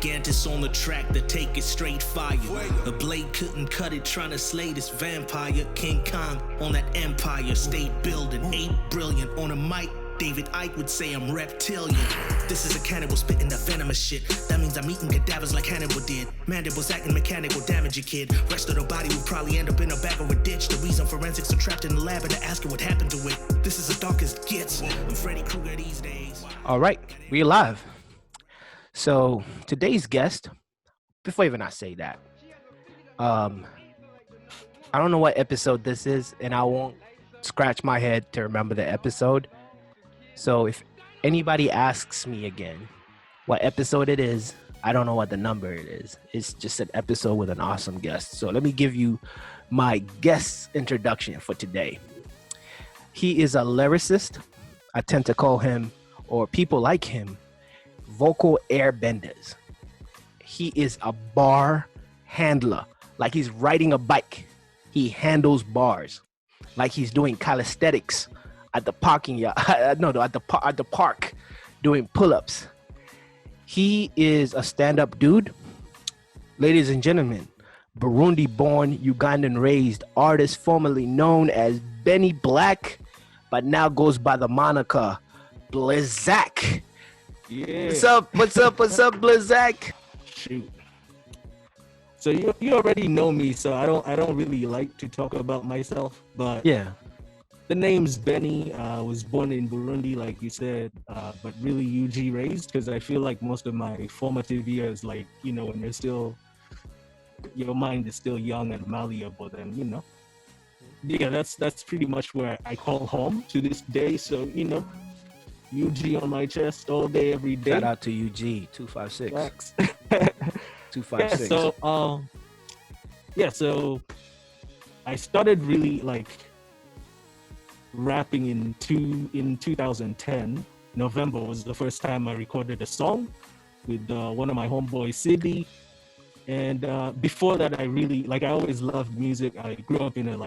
Gigantus on the track to take it straight fire. The blade couldn't cut it, trying to slay this vampire. King Kong on that empire, stay building, ain't brilliant. On a mic, David Icke would say I'm reptilian. This is a cannibal spitting that venomous shit. That means I'm eating cadavers like Hannibal did. Mandibles acting mechanical, damage your kid. Rest of the body will probably end up in the back of a ditch. The reason forensics are trapped in the lab and they're asking what happened to it. This is the darkest gets. I'm Freddy Krueger these days. All right, we're live. So today's guest, before even I say that, I don't know what episode this is, and I won't scratch my head to remember the episode. So if anybody asks me again what episode it is, I don't know what the number it is. It's just an episode with an awesome guest. So let me give you my guest introduction for today. He is a lyricist. I tend to call him, or people like him, vocal airbenders. He is a bar handler. Like he's riding a bike. He handles bars. Like he's doing calisthenics at the parking yard. At the park, doing pull-ups. He is a stand-up dude. Ladies and gentlemen, Burundi-born, Ugandan-raised artist formerly known as Benny Black, but now goes by the moniker Blixxack. Yeah. What's up, Blixxack? Shoot. So you already know me, so I don't really like to talk about myself, but Yeah. the name's Benny. I was born in Burundi, like you said, but really UG raised, because I feel like most of my formative years, like, you know, when you're still, your mind is still young and malleable, then, you know, yeah, that's pretty much where I call home to this day. So, you know, UG on my chest all day, every day. Shout out to UG 256. Facts. 256. So I started really like rapping in 2010. November was the first time I recorded a song with one of my homeboys, Sydney. And before that, I always loved music. I grew up in a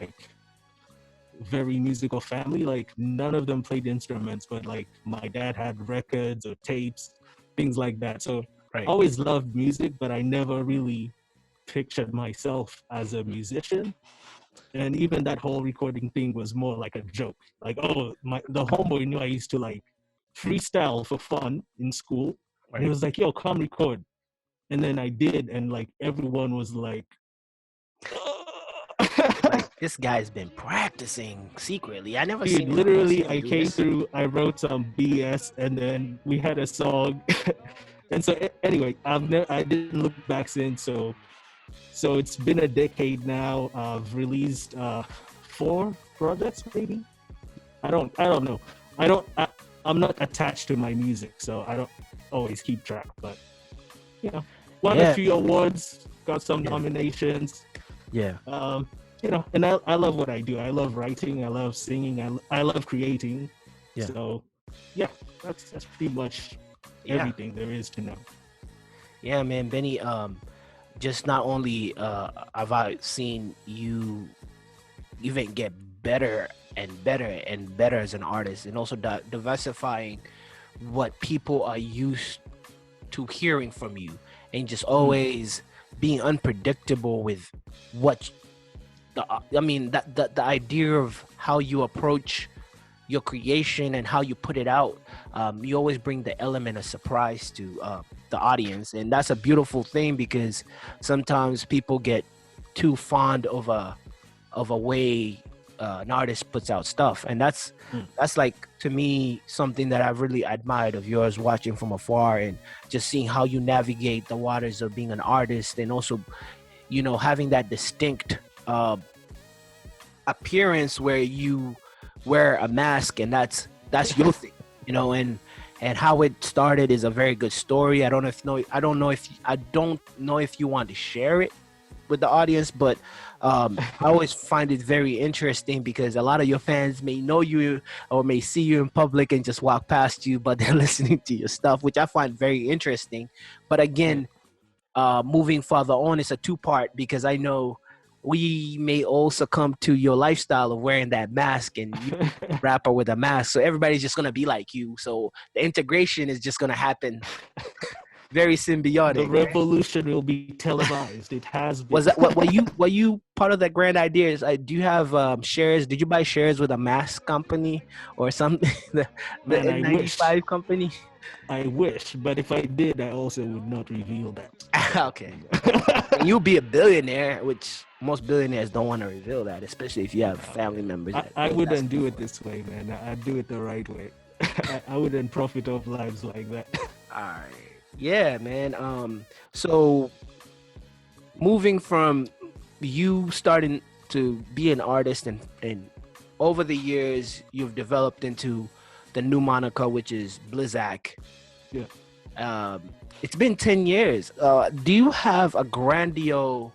very musical family. Like none of them played instruments, but like my dad had records or tapes, things like that. So I always loved music, but I never really pictured myself as a musician. And even that whole recording thing was more like a joke. Like, the homeboy knew I used to like freestyle for fun in school. And he was like, yo, come record. And then I did, and like everyone was like, this guy's been practicing secretly. I never dude, seen literally I came through, I wrote some BS, and then we had a song. And so anyway, I didn't look back since. So it's been a decade now. I've released 4 projects, maybe. I don't know. I'm not attached to my music, so I don't always keep track. But you know, won a few awards, got some nominations. Yeah. You know, and I love what I do. I love writing. I love singing. I love creating. Yeah. So yeah, that's pretty much everything there is to know. Yeah, man, Benny. Just not only have I seen you even get better and better and better as an artist, and also diversifying what people are used to hearing from you, and just always being unpredictable with what the idea of how you approach your creation and how you put it out. You always bring the element of surprise to the audience, and that's a beautiful thing, because sometimes people get too fond of a way an artist puts out stuff, and that's like, to me, something that I've really admired of yours, watching from afar and just seeing how you navigate the waters of being an artist, and also, you know, having that distinct appearance where you wear a mask, and that's your thing, you know. And how it started is a very good story. I don't know if you want to share it with the audience, but I always find it very interesting, because a lot of your fans may know you or may see you in public and just walk past you, but they're listening to your stuff, which I find very interesting. But again, moving further on, it's a 2-part, because I know we may all succumb to your lifestyle of wearing that mask, and you rapper with a mask. So everybody's just going to be like you. So the integration is just going to happen very The symbiotic. revolution will be televised. It has been. Was that what were you part of that grand idea? Do you have shares? Did you buy shares with a mask company or something? The Man, I wish. N95 company? I wish, but if I did, I also would not reveal that. Okay. And you'll be a billionaire, which most billionaires don't want to reveal that, especially if you have family members. I wouldn't do it this way, man. I'd do it the right way. I wouldn't profit off lives like that. All right. Yeah, man. So moving from you starting to be an artist and over the years you've developed into the new moniker, which is Blixxack. Yeah. It's been 10 years. Do you have a grandiose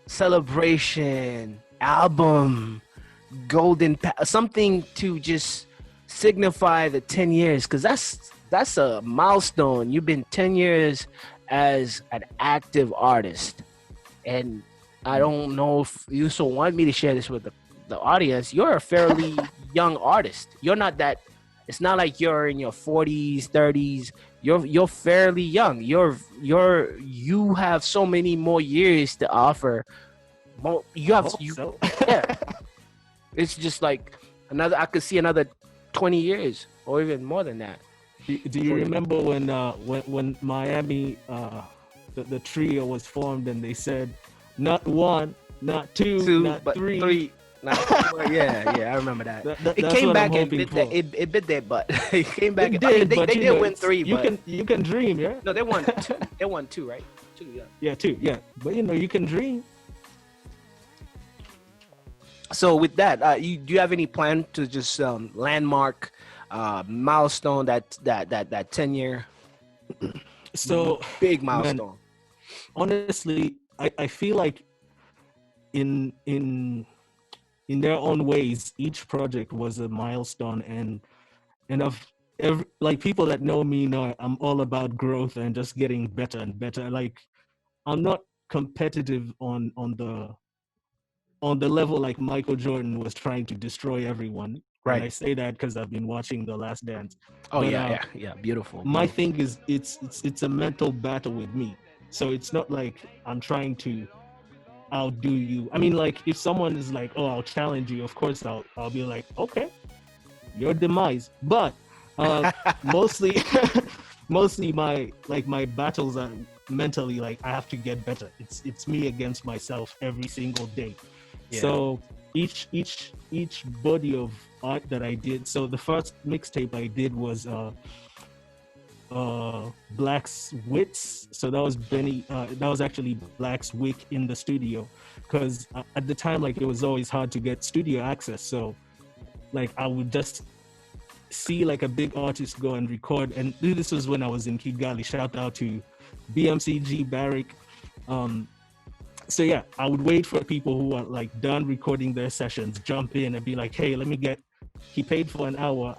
celebration album, something to just signify the 10 years? Because that's a milestone. You've been 10 years as an active artist, and I don't know if you so want me to share this with the audience. You're a fairly young artist. You're not that. It's not like you're in your 40s, 30s. You're fairly young. You have so many more years to offer. Yeah. It's just like I could see another 20 years or even more than that. Do you remember when Miami, the trio was formed and they said, not one, not two, not but three. Yeah, I remember that. It That's came what back I'm and hoping it bit their butt. It came back. It did, they did win 3, you but you can dream, yeah. no, they won 2. They won 2, right? 2, yeah. Yeah, 2, yeah. But you can dream. So with that, do you have any plan to just landmark milestone that 10-year So big man, milestone? honestly, I feel like in their own ways, each project was a milestone, and like people that know me know I'm all about growth and just getting better and better. Like I'm not competitive on the level like Michael Jordan was trying to destroy everyone. Right. And I say that because I've been watching The Last Dance. Oh, But, yeah. Beautiful. My thing is it's a mental battle with me. So it's not like I'm trying to outdo you. I mean, like if someone is like, "Oh, I'll challenge you," of course I'll be like, "Okay, your demise." But mostly my battles are mentally, like I have to get better. It's me against myself every single day. Yeah. So each body of art that I did. So the first mixtape I did was Black's Wits. So that was that was actually Black's Wick in the studio, because at the time, like, it was always hard to get studio access. So like I would just see like a big artist go and record, and this was when I was in Kigali. Shout out to BMCG Barrick. So yeah, I would wait for people who are like done recording their sessions, jump in and be like, "Hey, he paid for an hour.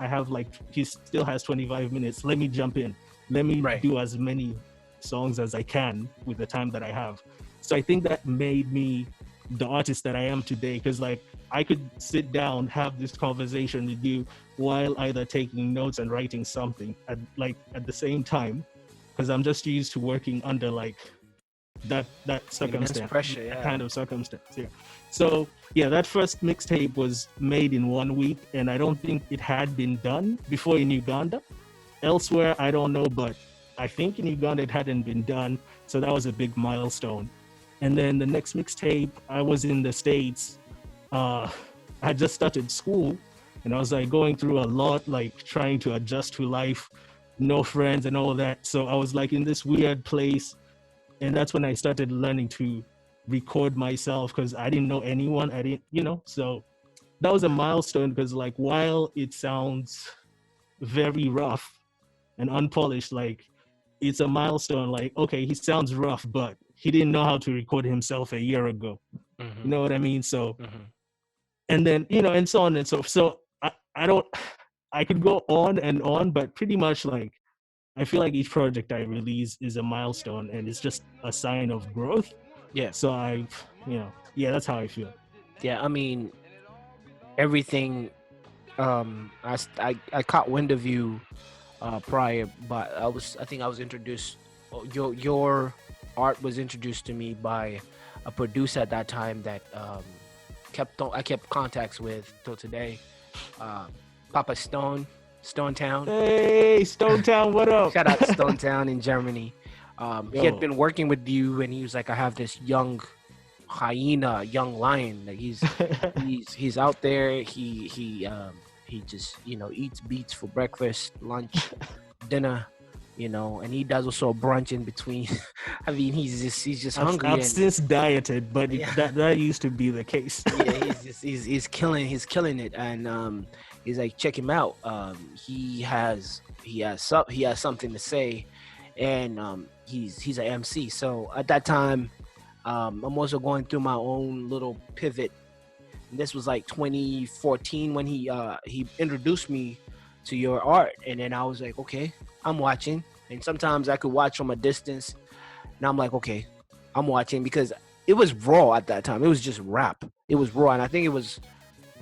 He still has 25 minutes. Let me jump in. Let me do as many songs as I can with the time that I have." So I think that made me the artist that I am today, because like I could sit down, have this conversation with you while either taking notes and writing something at the same time, because I'm just used to working under like that circumstance, pressure, that kind of circumstance. Yeah. So yeah, that first mixtape was made in 1 week, and I don't think it had been done before in Uganda. Elsewhere, I don't know, but I think in Uganda it hadn't been done. So that was a big milestone. And then the next mixtape, I was in the States. I just started school, and I was like going through a lot, like trying to adjust to life, no friends and all that. So I was like in this weird place. And that's when I started learning to record myself, because I didn't know anyone. So that was a milestone, because like while it sounds very rough and unpolished, like it's a milestone. Like, okay, he sounds rough, but he didn't know how to record himself a year ago. Mm-hmm. You know what I mean? So, and then, and so on and so forth. So I could go on and on, but pretty much like, I feel like each project I release is a milestone, and it's just a sign of growth. Yeah. So that's how I feel. Yeah, I mean, everything. I caught wind of you prior, but I think I was introduced. Your art was introduced to me by a producer at that time that I kept contacts with till today. Uh, Papa Stone, Stone Town. Hey, Stone Town, what up? Shout out to Stone Town in Germany. He had Yo. been working with you, and he was like, "I have this young hyena, young lion. Like he's out there. He just eats beets for breakfast, lunch, dinner, and he does also a brunch in between. I mean, he's just hungry. I've since dieted, but Yeah. that used to be the case. Yeah, he's killing it, and he's like, check him out. He has something to say, and he's an MC. So at that time, I'm also going through my own little pivot. And this was like 2014 when he introduced me to your art, and then I was like, okay, I'm watching. And sometimes I could watch from a distance, and I'm like, okay, I'm watching, because it was raw at that time. It was just rap. It was raw, and I think it was.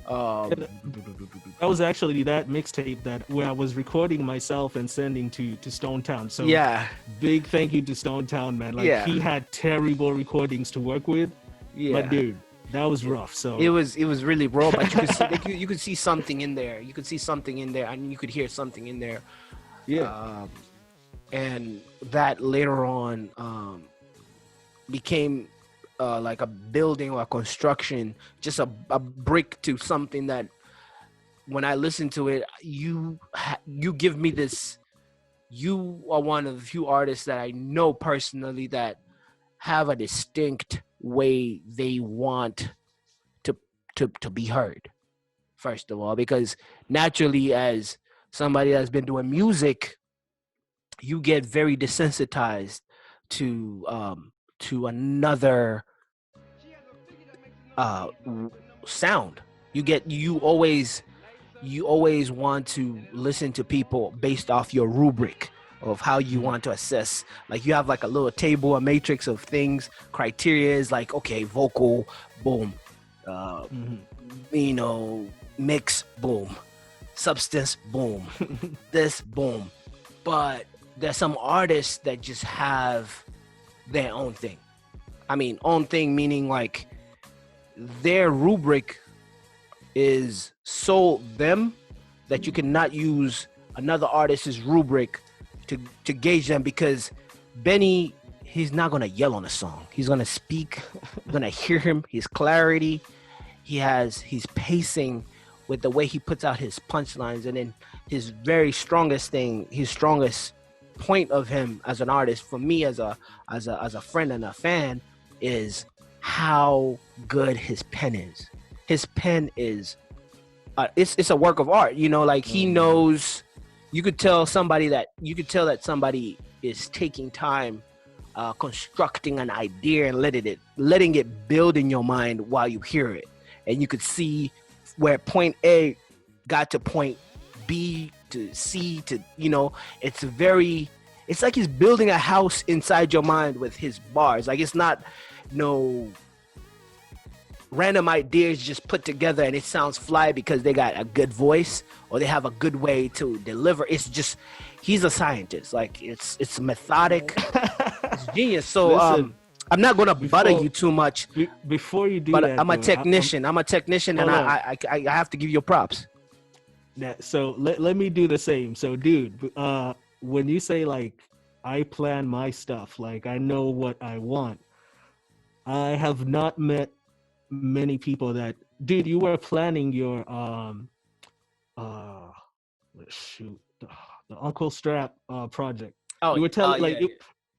That was actually that mixtape where I was recording myself and sending to Stone Town. So Yeah, big thank you to Stone Town, man. Like Yeah. he had terrible recordings to work with, yeah. but dude, that was rough. So It was really raw, but you could see you could see something in there. You could see something in there, and you could hear something in there. yeah, And that later on became like a building or a construction, just a brick to something that when I listen to it, you give me this. You are one of the few artists that I know personally that have a distinct way they want to be heard. First of all, because naturally, as somebody that's been doing music, you get very desensitized to another sound. You always want to listen to people based off your rubric of how you want to assess. Like you have like a little table, a matrix of things, criteria is like, okay, vocal, boom, mix, boom, substance, boom, this, boom. But there's some artists that just have their own thing. I mean, own thing meaning like their rubric is so them that you cannot use another artist's rubric to gauge them, because Benny, he's not gonna yell on a song. He's gonna speak. You're gonna hear him, his clarity. He's pacing with the way he puts out his punchlines, and then his very strongest thing, his strongest point of him as an artist, for me as a friend and a fan, is how good his pen is. His pen is it's a work of art, like he knows. You could tell that somebody is taking time constructing an idea and letting it build in your mind while you hear it, and you could see where point A got to point B to C to it's like he's building a house inside your mind with his bars. Like it's not no random ideas just put together and it sounds fly because they got a good voice or they have a good way to deliver. It's just he's a scientist. Like it's methodic. It's genius. So Listen, I'm not gonna butter you too much. Before you do but that, I'm a though, technician. I'm a technician, and I have to give you props. So let me do the same. So, dude, when you say like I plan my stuff, like I know what I want, I have not met many people that, dude, you were planning your shoot, the Uncle Strap project. Oh, you were telling yeah,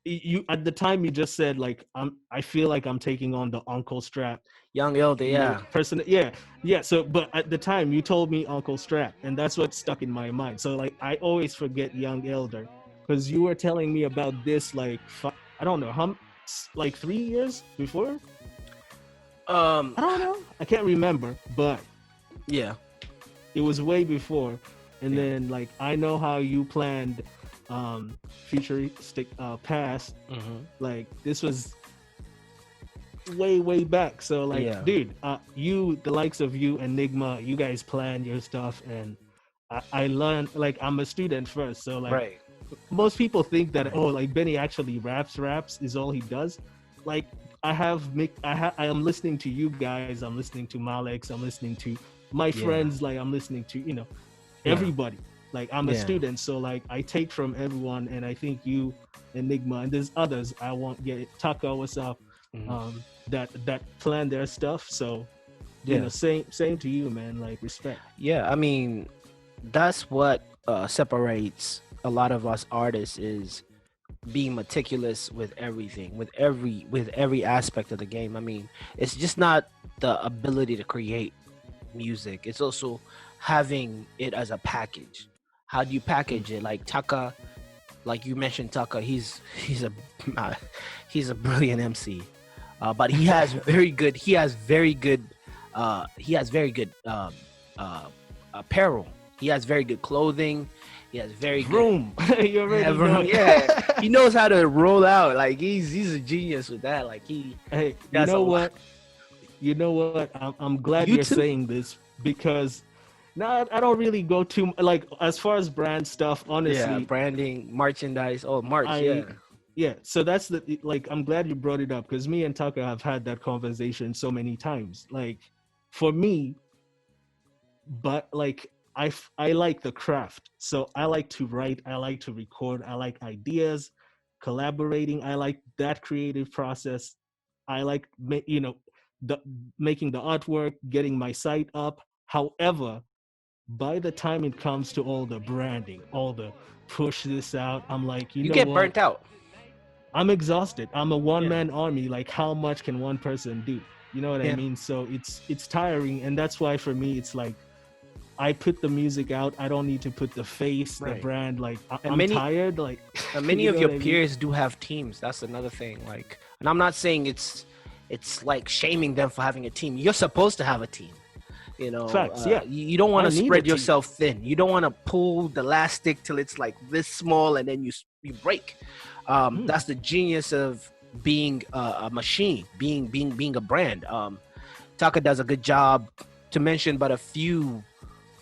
you at the time you just said like I feel like I'm taking on the Uncle Strap Young Elder, yeah. person. Yeah. So but at the time you told me Uncle Strap, and that's what stuck in my mind. So like I always forget Young Elder because you were telling me about this like I don't know how, like 3 years before. I don't know, I can't remember, but yeah, it was way before. And then like I know how you planned futuristic past. Like this was way back. So like dude, you, the likes of you, Enigma, you guys plan your stuff, and I learned, like, I'm a student first, so like Right. most people think that, oh, like Benny actually raps is all he does. Like I am listening to you guys, I'm listening to Malex, I'm listening to my Yeah. friends, like I'm listening to, you know, Yeah. everybody. Like I'm a Yeah. student, so like I take from everyone, and I think you, Enigma, and there's others I won't get it. Taka, what's up? Mhm. That plan their stuff. So you Yeah. know, same to you, man. Like respect. Yeah, I mean, that's what separates a lot of us artists is being meticulous with everything, with every aspect of the game. I mean, it's just not the ability to create music. It's also having it as a package. How do you package it? Like Taka, like you mentioned, Taka, he's a he's a brilliant MC, but he has very good uh, apparel. He has very good clothing. He has very good Room. You already know. yeah. He knows how to roll out. Like he's a genius with that. Like he Hey, you does a know lot. what? You know what? I'm glad You you're too. saying this, because now I don't really go too like as far as brand stuff. Yeah, Honestly, branding, merchandise. Oh, March. Yeah, yeah. So that's the like. I'm glad you brought it up, because me and Tucker have had that conversation so many times. Like for me, but like I like the craft, so I like to write, I like to record, I like ideas, collaborating, I like that creative process. I like you know, the making the artwork, getting my site up. However, by the time it comes to all the branding, all the push this out, I'm like, you you know get what, burnt out. I'm exhausted. I'm a one Yeah, man army. Like how much can one person do? You know what I yeah, mean? So it's tiring, and that's why for me it's like I put the music out. I don't need to put the face, the right. brand. Like And I'm tired. Like many you of know your what I mean? peers do have teams. That's another thing. Like, and I'm not saying it's like shaming them for having a team. You're supposed to have a team. You know, Facts. Yeah, you don't want I to need a spread team. yourself thin. You don't want to pull the elastic till it's like this small and then you break. That's the genius of being a machine, being a brand. Taka does a good job to mention, but a few,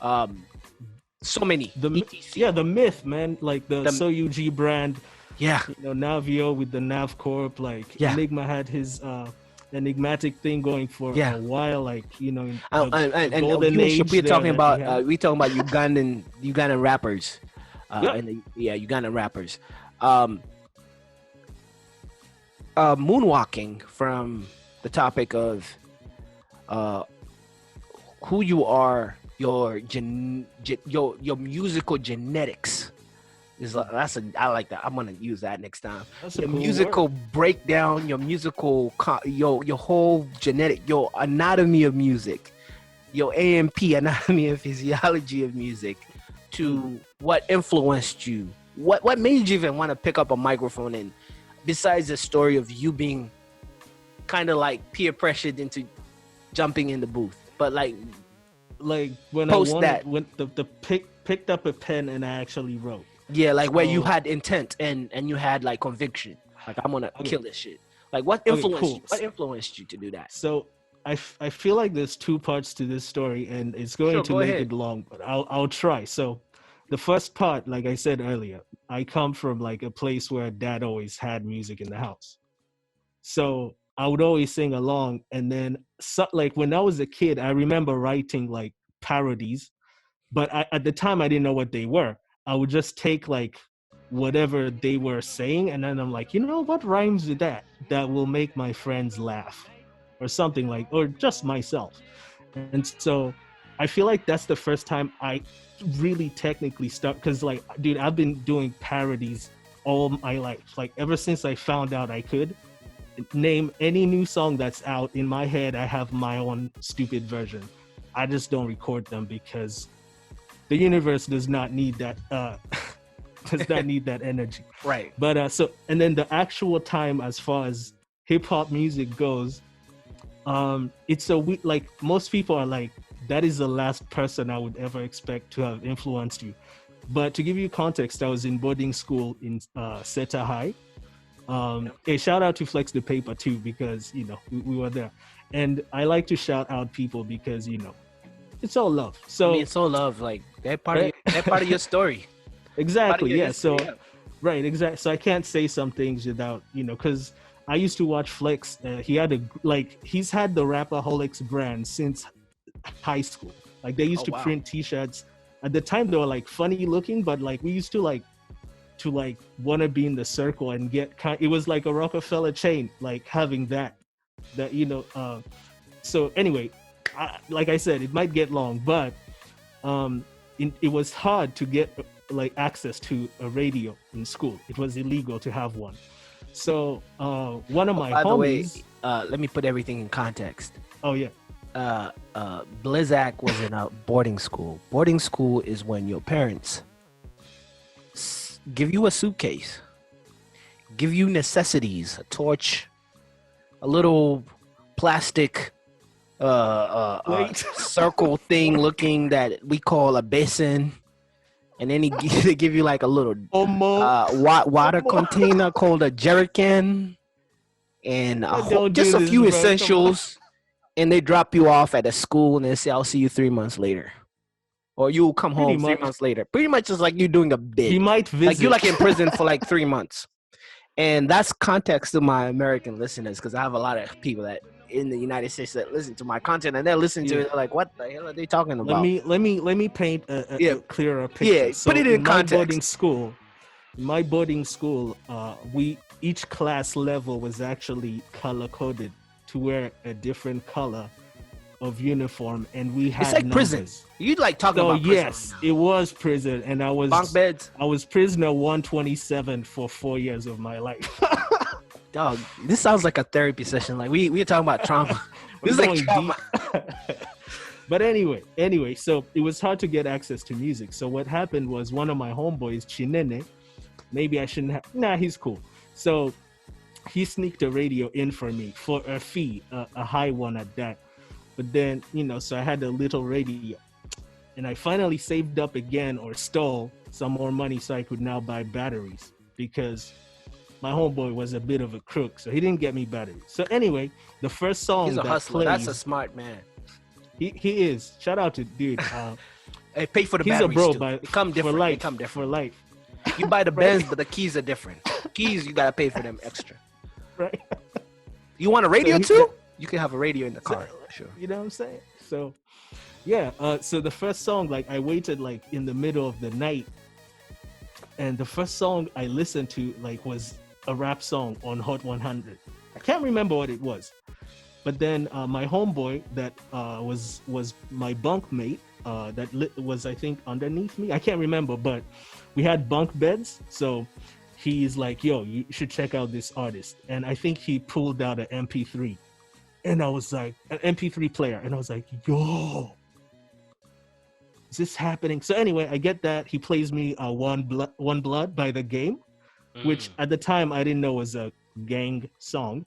so many. ETC. The myth, man. Like the The- Soyuji brand. Yeah, You know, Navio with the Nav Corp. Like Yeah. Enigma had his enigmatic thing going for Yeah. a while. Like you know, in and the golden age we're there talking that about we had. we talking about Ugandan rappers, Yeah. Ugandan rappers. Moonwalking from the topic of who you are, your your musical genetics is I like that. I'm gonna use that next time. That's a Your cool musical word. breakdown, your musical your whole genetic, your anatomy of music, your AMP, anatomy and physiology of music, to what influenced you, what made you even want to pick up a microphone, and besides the story of you being kind of like peer pressured into jumping in the booth, but like Like when Post I wanted, that. when the picked up a pen and I actually wrote. yeah, like where you So- had intent and you had like conviction, like I'm gonna Okay. kill this shit. Like what Okay, influenced cool. you? What influenced you to do that? So I feel like there's two parts to this story, and it's going Sure, to go make ahead. it long, but I'll try. So the first part, like I said earlier, I come from like a place where dad always had music in the house. So I would always sing along, and then like when I was a kid, I remember writing like parodies, but at the time I didn't know what they were. I would just take like whatever they were saying, and then I'm like, you know what rhymes with that will make my friends laugh, or something like, or just myself. And so I feel like that's the first time I really technically start, because like, dude, I've been doing parodies all my life. Like ever since I found out I could name any new song that's out in my head, I have my own stupid version. I just don't record them because the universe does not need that does not need that energy. Right. But so, and then the actual time as far as hip hop music goes, it's a week. Like most people are like, that is the last person I would ever expect to have influenced you. But to give you context, I was in boarding school in Seta High. A shout out to Flex the Paper too, because you know we were there, and I like to shout out people because you know it's all love. So I mean, it's all love. Like they're part of right? your They're part of your story. Exactly. Yeah. History, So, right. Exactly. So I can't say some things without, because I used to watch Flex. He's had the Rapaholics brand since high school. Like they used Oh, to wow. print T-shirts. At the time, they were like funny looking, but like we used to want to be in the circle and get it was like a Rockefeller chain, like having that. So anyway, like I said, it might get long, but it was hard to get like access to a radio in school. It was illegal to have one. So one of my By the way, homies. let me put everything in context. Oh yeah. Blixxack was in a boarding school. Boarding school is when your parents give you a suitcase, give you necessities, a torch, a little plastic circle thing looking that we call a basin, and then they give you like a little water container called a jerrycan, and just a few essentials, and they drop you off at a school and they say, I'll see you 3 months later. Or you'll come home 3 months later. Pretty much it's like you're doing a bid. He might visit. Like you're like in prison for like 3 months. And that's context to my American listeners, because I have a lot of people that in the United States that listen to my content, and they're listening to it. They're like, what the hell are they talking about? Let me paint a clearer picture. Yeah, so put it in context. In my boarding school, each class level was actually color coded to wear a different color of uniform, and we had it's like prison. You like talking about prison? Yes, it was prison, and I was bunk beds. I was prisoner 127 for 4 years of my life. Dog, this sounds like a therapy session. Like we're talking about trauma. This is like trauma. But anyway, so it was hard to get access to music. So what happened was one of my homeboys, Chinene, maybe I shouldn't have. Nah, he's cool. So he sneaked a radio in for me for a fee, a high one at that. But then, so I had a little radio, and I finally saved up again or stole some more money so I could now buy batteries, because my homeboy was a bit of a crook, so he didn't get me batteries. So anyway, the first song he's a hustler. That's a smart man. He is. Shout out to dude. Hey, pay for the he's batteries. He's a bro, too. but Become different. For life. Become different. For life. You buy the Benz, but the keys are different. Keys, you gotta pay for them extra. Right. You want a radio too? You can have a radio in the car. Sure. You know what I'm saying? So, yeah. So the first song, like, I waited like in the middle of the night, and the first song I listened to like was a rap song on Hot 100. I can't remember what it was, but then my homeboy that was my bunk mate was I think underneath me. I can't remember, but we had bunk beds, so he's like, yo, you should check out this artist. And I think he pulled out an MP3, and I was like, an MP3 player, and I was like, yo, is this happening? So anyway, I get that. He plays me One Blood by The Game, which at the time I didn't know was a gang song,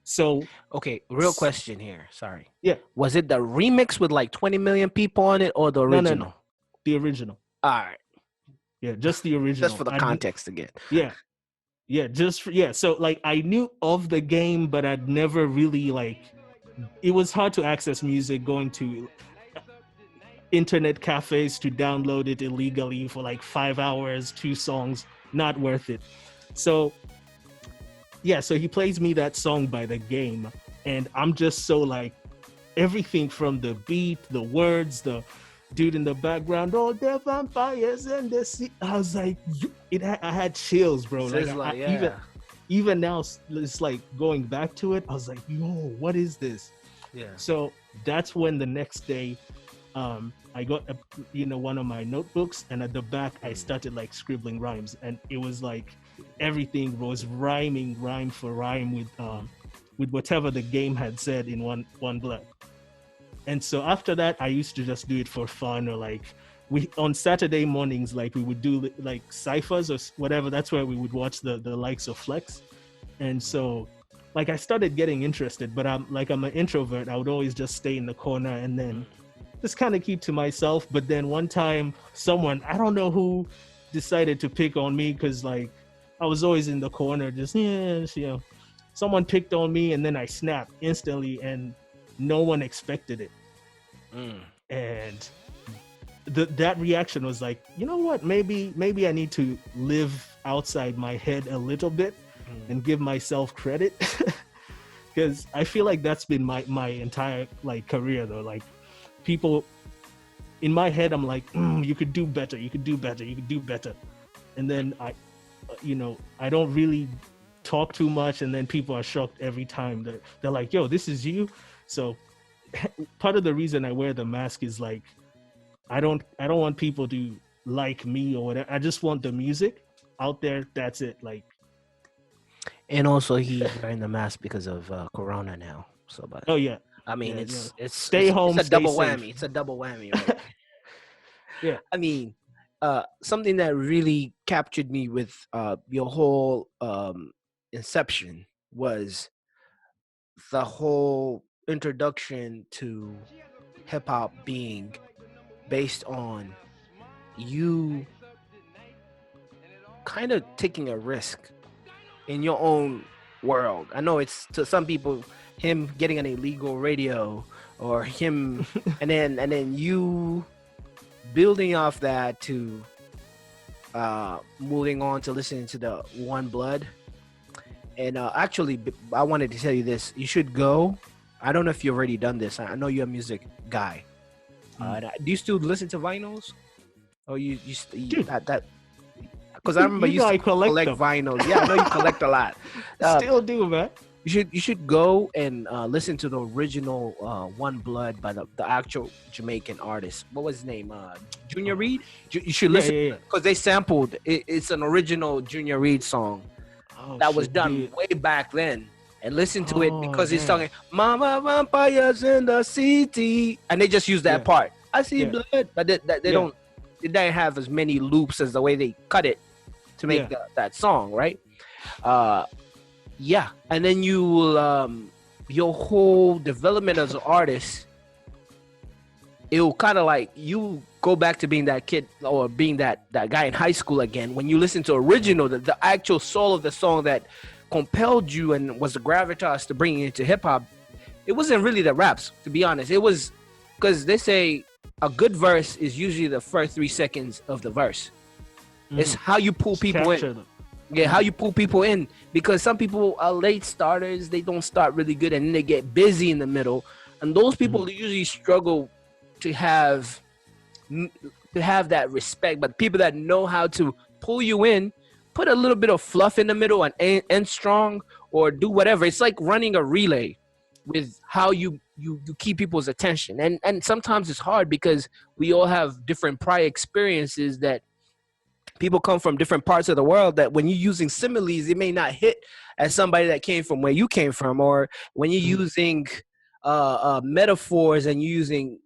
so okay, real question here. Sorry. Yeah. Was it the remix with like 20 million people on it, or the original? No. The original. All right. Yeah, just the original. Just for the context again. Yeah. So like I knew of The Game, but I'd never really it was hard to access music, going to internet cafes to download it illegally for like 5 hours, 2 songs, not worth it. So yeah, so he plays me that song by The Game, and I'm just so like, everything from the beat, the words, the dude in the background, oh, they're vampires and the sea. I was like, I had chills, bro. Even now, it's like going back to it, I was like, yo, what is this? Yeah. So that's when the next day, I got one of my notebooks, and at the back I started like scribbling rhymes, and it was like everything was rhyming rhyme for rhyme with whatever The Game had said in One Blood. And so after that, I used to just do it for fun, or like on Saturday mornings, like we would do like ciphers or whatever. That's where we would watch the likes of Flex. And so like I started getting interested, but I'm an introvert. I would always just stay in the corner and then just kind of keep to myself. But then one time someone, I don't know who, decided to pick on me, because like I was always in the corner, just someone picked on me, and then I snapped instantly, and no one expected it. And that reaction was like, you know what, maybe I need to live outside my head a little bit and give myself credit. Because I feel like that's been my entire like career though. Like people in my head, I'm like, you could do better, you could do better, you could do better. And then I don't really talk too much, and then people are shocked every time. They're like, yo, this is you. So part of the reason I wear the mask is like, I don't want people to like me or whatever. I just want the music out there. That's it. Like, And also, he's wearing the mask because of Corona now. So, but oh yeah, I mean, yeah, it's stay home. It's a stay double safe. whammy. It's a double whammy, right? Yeah. I mean, something that really captured me with your whole inception was the whole introduction to hip hop being based on you kind of taking a risk in your own world. I know it's to some people him getting an illegal radio or him and then you building off that to moving on to listening to the One Blood. And actually I wanted to tell you this. You should go. I don't know if you've already done this. I know you're a music guy. Do you still listen to vinyls? Or you that because I remember you used to collect vinyls. Yeah, I know you collect a lot. Still do, man. You should go and listen to the original One Blood by the actual Jamaican artist. What was his name? Junior Reid. You should listen because they sampled. It's an original Junior Reid song that was done way back then. And listen to it because he's talking "Mama vampires in the city," and they just use that part. I see blood, but they don't. They didn't have as many loops as the way they cut it to make that song, right? Yeah, and then you will your whole development as an artist. It will kind of like you go back to being that kid or being that guy in high school again when you listen to original, the actual soul of the song that compelled you and was the gravitas to bring you into hip hop. It wasn't really the raps, to be honest. It was because they say a good verse is usually the first 3 seconds of the verse. It's how you pull people in. Yeah, how you pull people in, because some people are late starters. They don't start really good and then they get busy in the middle, and those people usually struggle to have that respect. But people that know how to pull you in, put a little bit of fluff in the middle and end strong, or do whatever. It's like running a relay with how you keep people's attention. And sometimes it's hard because we all have different prior experiences, that people come from different parts of the world, that when you're using similes, it may not hit as somebody that came from where you came from. Or when you're using metaphors and you're using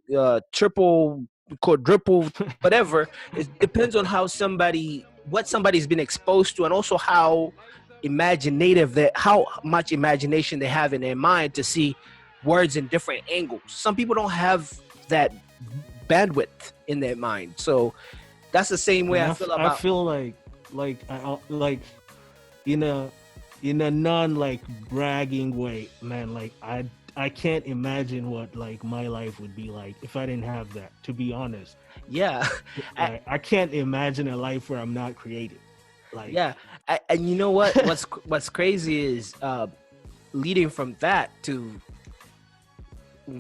triple, quadruple, whatever, it depends on what somebody's been exposed to, and also how much imagination they have in their mind to see words in different angles. Some people don't have that bandwidth in their mind, so that's the same way I feel about. I feel like in a non like bragging way, man. Like I can't imagine what like my life would be like if I didn't have that. To be honest, yeah, I can't imagine a life where I'm not creative. Like, yeah, and you know what? What's crazy is leading from that to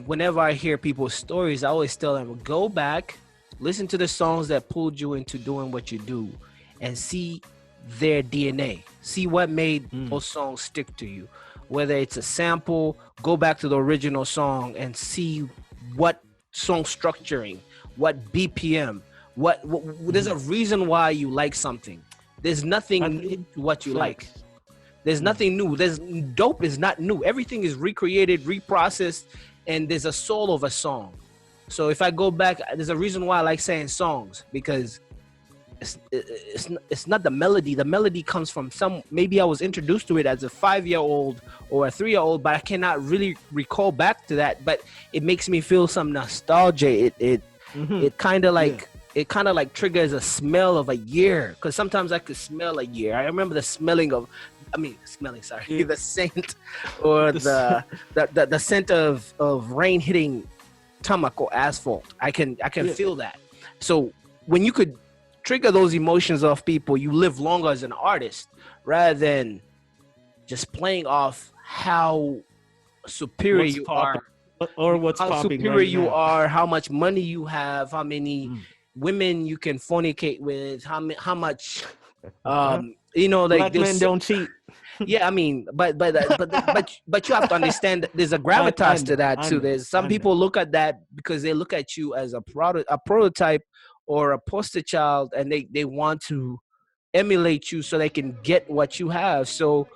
whenever I hear people's stories, I always tell them, go back, listen to the songs that pulled you into doing what you do, and see their DNA. See what made those songs stick to you. Whether it's a sample, go back to the original song and see what song structuring, what BPM, what there's a reason why you like something. There's nothing new to what you like. There's nothing new. Dope is not new. Everything is recreated, reprocessed, and there's a soul of a song. So if I go back, there's a reason why I like saying songs, because it's not the melody. The melody comes from maybe I was introduced to it as a 5-year-old or a 3-year-old, but I cannot really recall back to that. But it makes me feel some nostalgia. It kind of like it kind of like triggers a smell of a year, because sometimes I could smell a year. I remember the scent or the scent of rain hitting tarmac or asphalt. I can feel that. So when you could trigger those emotions off people, you live longer as an artist rather than just playing off how superior What's you popping are, or what's how popping superior right you now. are, how much money you have, how many Mm. women you can fornicate with, how much you know, like Black men there's don't cheat. yeah, I mean, but you have to understand that there's a I gravitas to know, that I too. know, There's some I know. people look at that because they look at you as a prototype or a poster child, and they want to emulate you so they can get what you have. So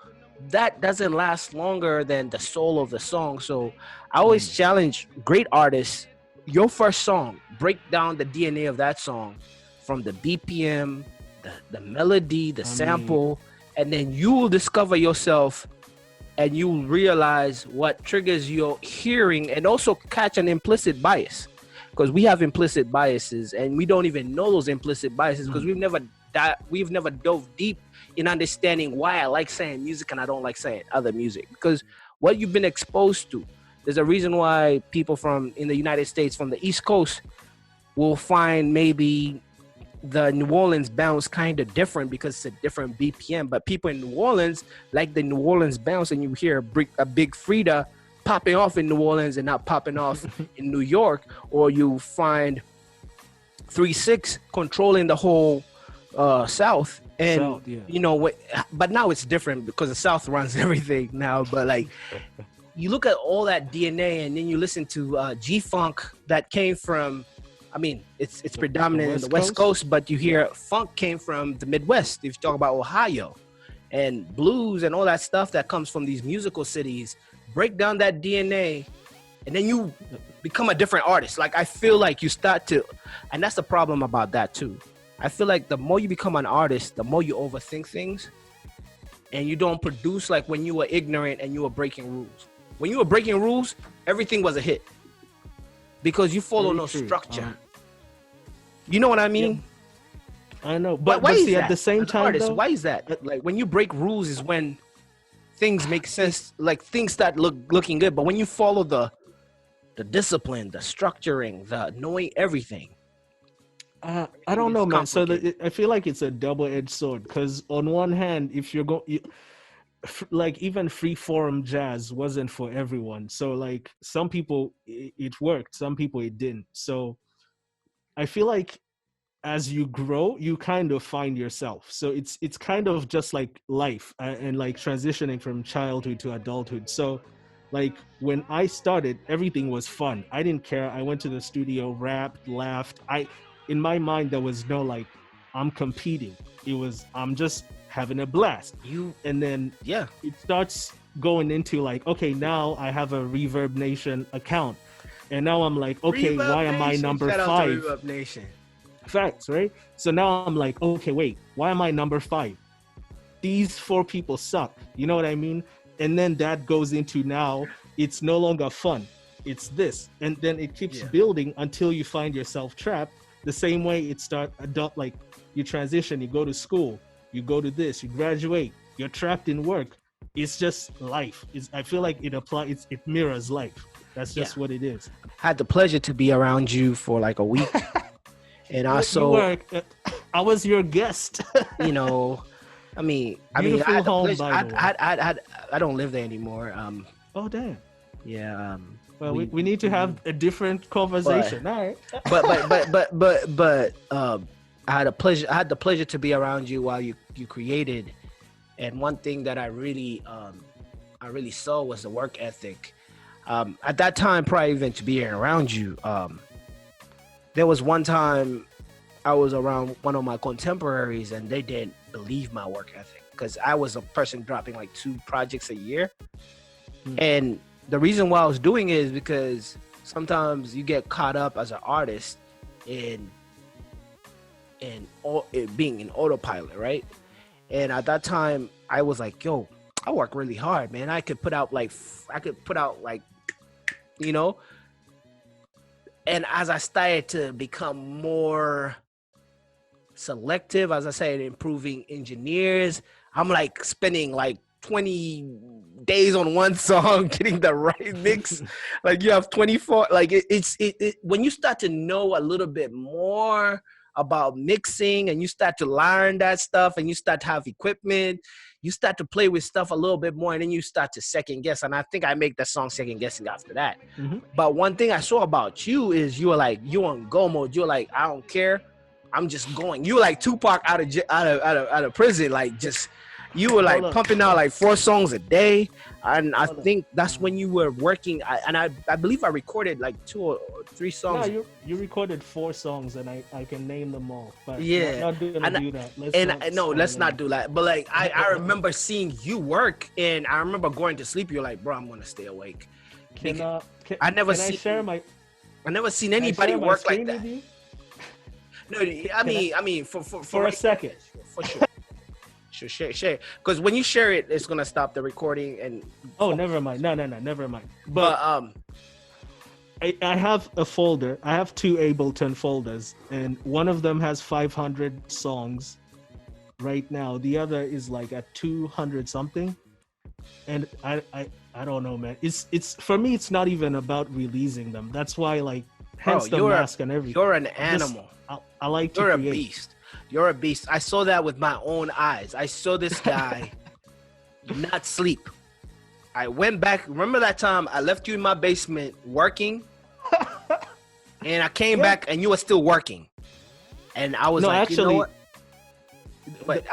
that doesn't last longer than the soul of the song. So I always Mm. challenge great artists, your first song, break down the DNA of that song from the BPM, the melody, the I mean, sample, and then you will discover yourself and you will realize what triggers your hearing and also catch an implicit bias, because we have implicit biases and we don't even know those implicit biases because we've never dove deep in understanding why I like saying music and I don't like saying other music, because what you've been exposed to. There's a reason why people from in the United States from the East Coast will find maybe the New Orleans bounce kind of different because it's a different BPM. But people in New Orleans like the New Orleans bounce, and you hear a big Frida popping off in New Orleans and not popping off in New York, or you find 3-6 controlling the whole South. And South, yeah. you know what? But now it's different because the South runs everything now. But like, you look at all that DNA, and then you listen to G Funk that came from. I mean, it's predominant in the West Coast, but you hear funk came from the Midwest. If you talk about Ohio, and blues and all that stuff that comes from these musical cities, break down that DNA, and then you become a different artist. Like, I feel like you start to, and that's the problem about that too. I feel like the more you become an artist, the more you overthink things, and you don't produce like when you were ignorant and you were breaking rules. When you were breaking rules, everything was a hit because you follow no structure. You know what I mean? Yeah, I know, But but see, that? at the same time, artist, though, why is that? Like, when you break rules is when things make sense. Like, things start looking good. But when you follow the discipline, the structuring, the knowing everything, I don't know, man. So I feel like it's a double-edged sword, because on one hand, if you're going, like, even free-form jazz wasn't for everyone. So like, some people it worked, some people it didn't. So I feel like as you grow, you kind of find yourself. So it's kind of just like life, and like transitioning from childhood to adulthood. So like, when I started, everything was fun. I didn't care. I went to the studio, rapped, laughed. In my mind, there was no like, I'm competing. It was, I'm just having a blast. And then it starts going into like, okay, now I have a Reverb Nation account, and now I'm like, okay, Reverb why am I Nation. number Shout 5? out to Reverb Nation. Facts, right? So now I'm like, okay, wait, why am I number 5? These 4 people suck. You know what I mean? And then that goes into, now it's no longer fun. It's this. And then it keeps building until you find yourself trapped. The same way it starts like, you transition, you go to school, you go to this, you graduate, you're trapped in work. It's just life. I feel like it mirrors life. That's just what it is. I had the pleasure to be around you for like a week. And also, I was your guest. You know, I mean, I had the pleasure. I don't live there anymore. Oh damn. Yeah. Well, we need to have a different conversation. All right. But I had the pleasure to be around you while you created, and one thing that I really saw was the work ethic. At that time, prior even to being around you, there was one time I was around one of my contemporaries and they didn't believe my work ethic because I was a person dropping like 2 projects a year. And the reason why I was doing it is because sometimes you get caught up as an artist in it being in autopilot, right? And at that time I was like, yo, I work really hard, man. I could put out like, you know. And as I started to become more selective, as I said, improving engineers, I'm like spending like 20 days on one song, getting the right mix. Like you have 24. Like when you start to know a little bit more about mixing and you start to learn that stuff and you start to have equipment, you start to play with stuff a little bit more and then you start to second guess. And I think I make the song second guessing after that. Mm-hmm. But one thing I saw about you is you were like, you on go mode. You're like, I don't care. I'm just going. You were like Tupac out of prison. Like just, you were like pumping out like 4 songs a day. And I think that's when you were working. I believe I recorded like 2 or 3 songs. No, you recorded 4 songs and I can name them all. But yeah, not gonna do that. Let's not do that. But like I remember seeing you work, and I remember going to sleep. You're like, bro, I'm gonna stay awake. I never seen anybody work like that. No, I mean for a second. For sure. Share. Because when you share it, it's gonna stop the recording. And never mind. No, never mind. But I have a folder. I have 2 Ableton folders, and one of them has 500 songs right now. The other is like at 200 something. And I don't know, man. It's for me. It's not even about releasing them. That's why, like, hence the mask and everything. You're an animal. I like to You're create. A beast. You're a beast. I saw that with my own eyes. I saw this guy not sleep. I went back. Remember that time I left you in my basement working, and I came back and you were still working. And I was like, actually, you know what? But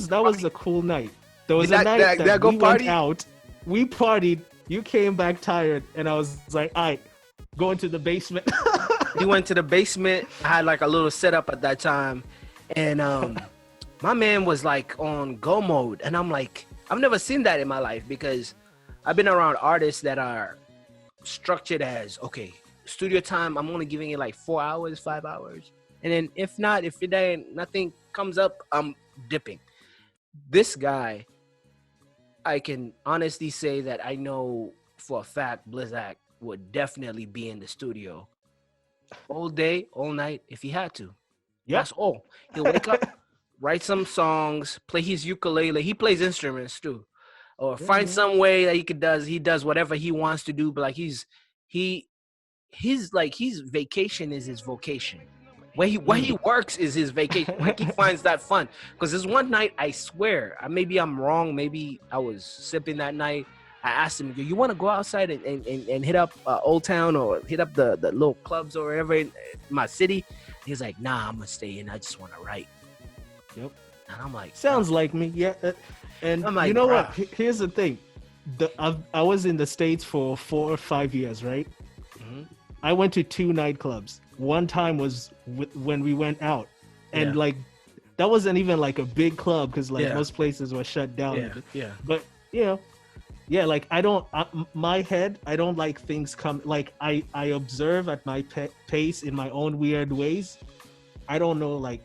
that was a cool night. There was a night that we went out. We partied. You came back tired, and I was like, all right, go into the basement. We went to the basement. I had like a little setup at that time. And my man was like on go mode. And I'm like, I've never seen that in my life because I've been around artists that are structured as, okay, studio time, I'm only giving it like 4 hours, 5 hours. And then if nothing comes up, I'm dipping. This guy, I can honestly say that I know for a fact Blixxack would definitely be in the studio all day, all night if he had to. Yep. That's all. He'll wake up, write some songs, play his ukulele. He plays instruments too, or find some way that he does whatever he wants to do. But like his vacation is his vocation. Where he works is his vacation. Like he finds that fun. Because there's one night, I swear, maybe I'm wrong. Maybe I was sipping that night. I asked him, you want to go outside and hit up Old Town or hit up the little clubs or wherever in my city? He's like, nah, I'm going to stay in. I just want to write. Yep. And I'm like, sounds like me. Yeah. And I'm like, you know what? Here's the thing. I was in the States for 4 or 5 years, right? Mm-hmm. I went to 2 nightclubs. One time was when we went out. And like, that wasn't even like a big club because like most places were shut down. Yeah. But, you know, yeah, like my head, I don't like things come, like I observe at my pace in my own weird ways. I don't know, like,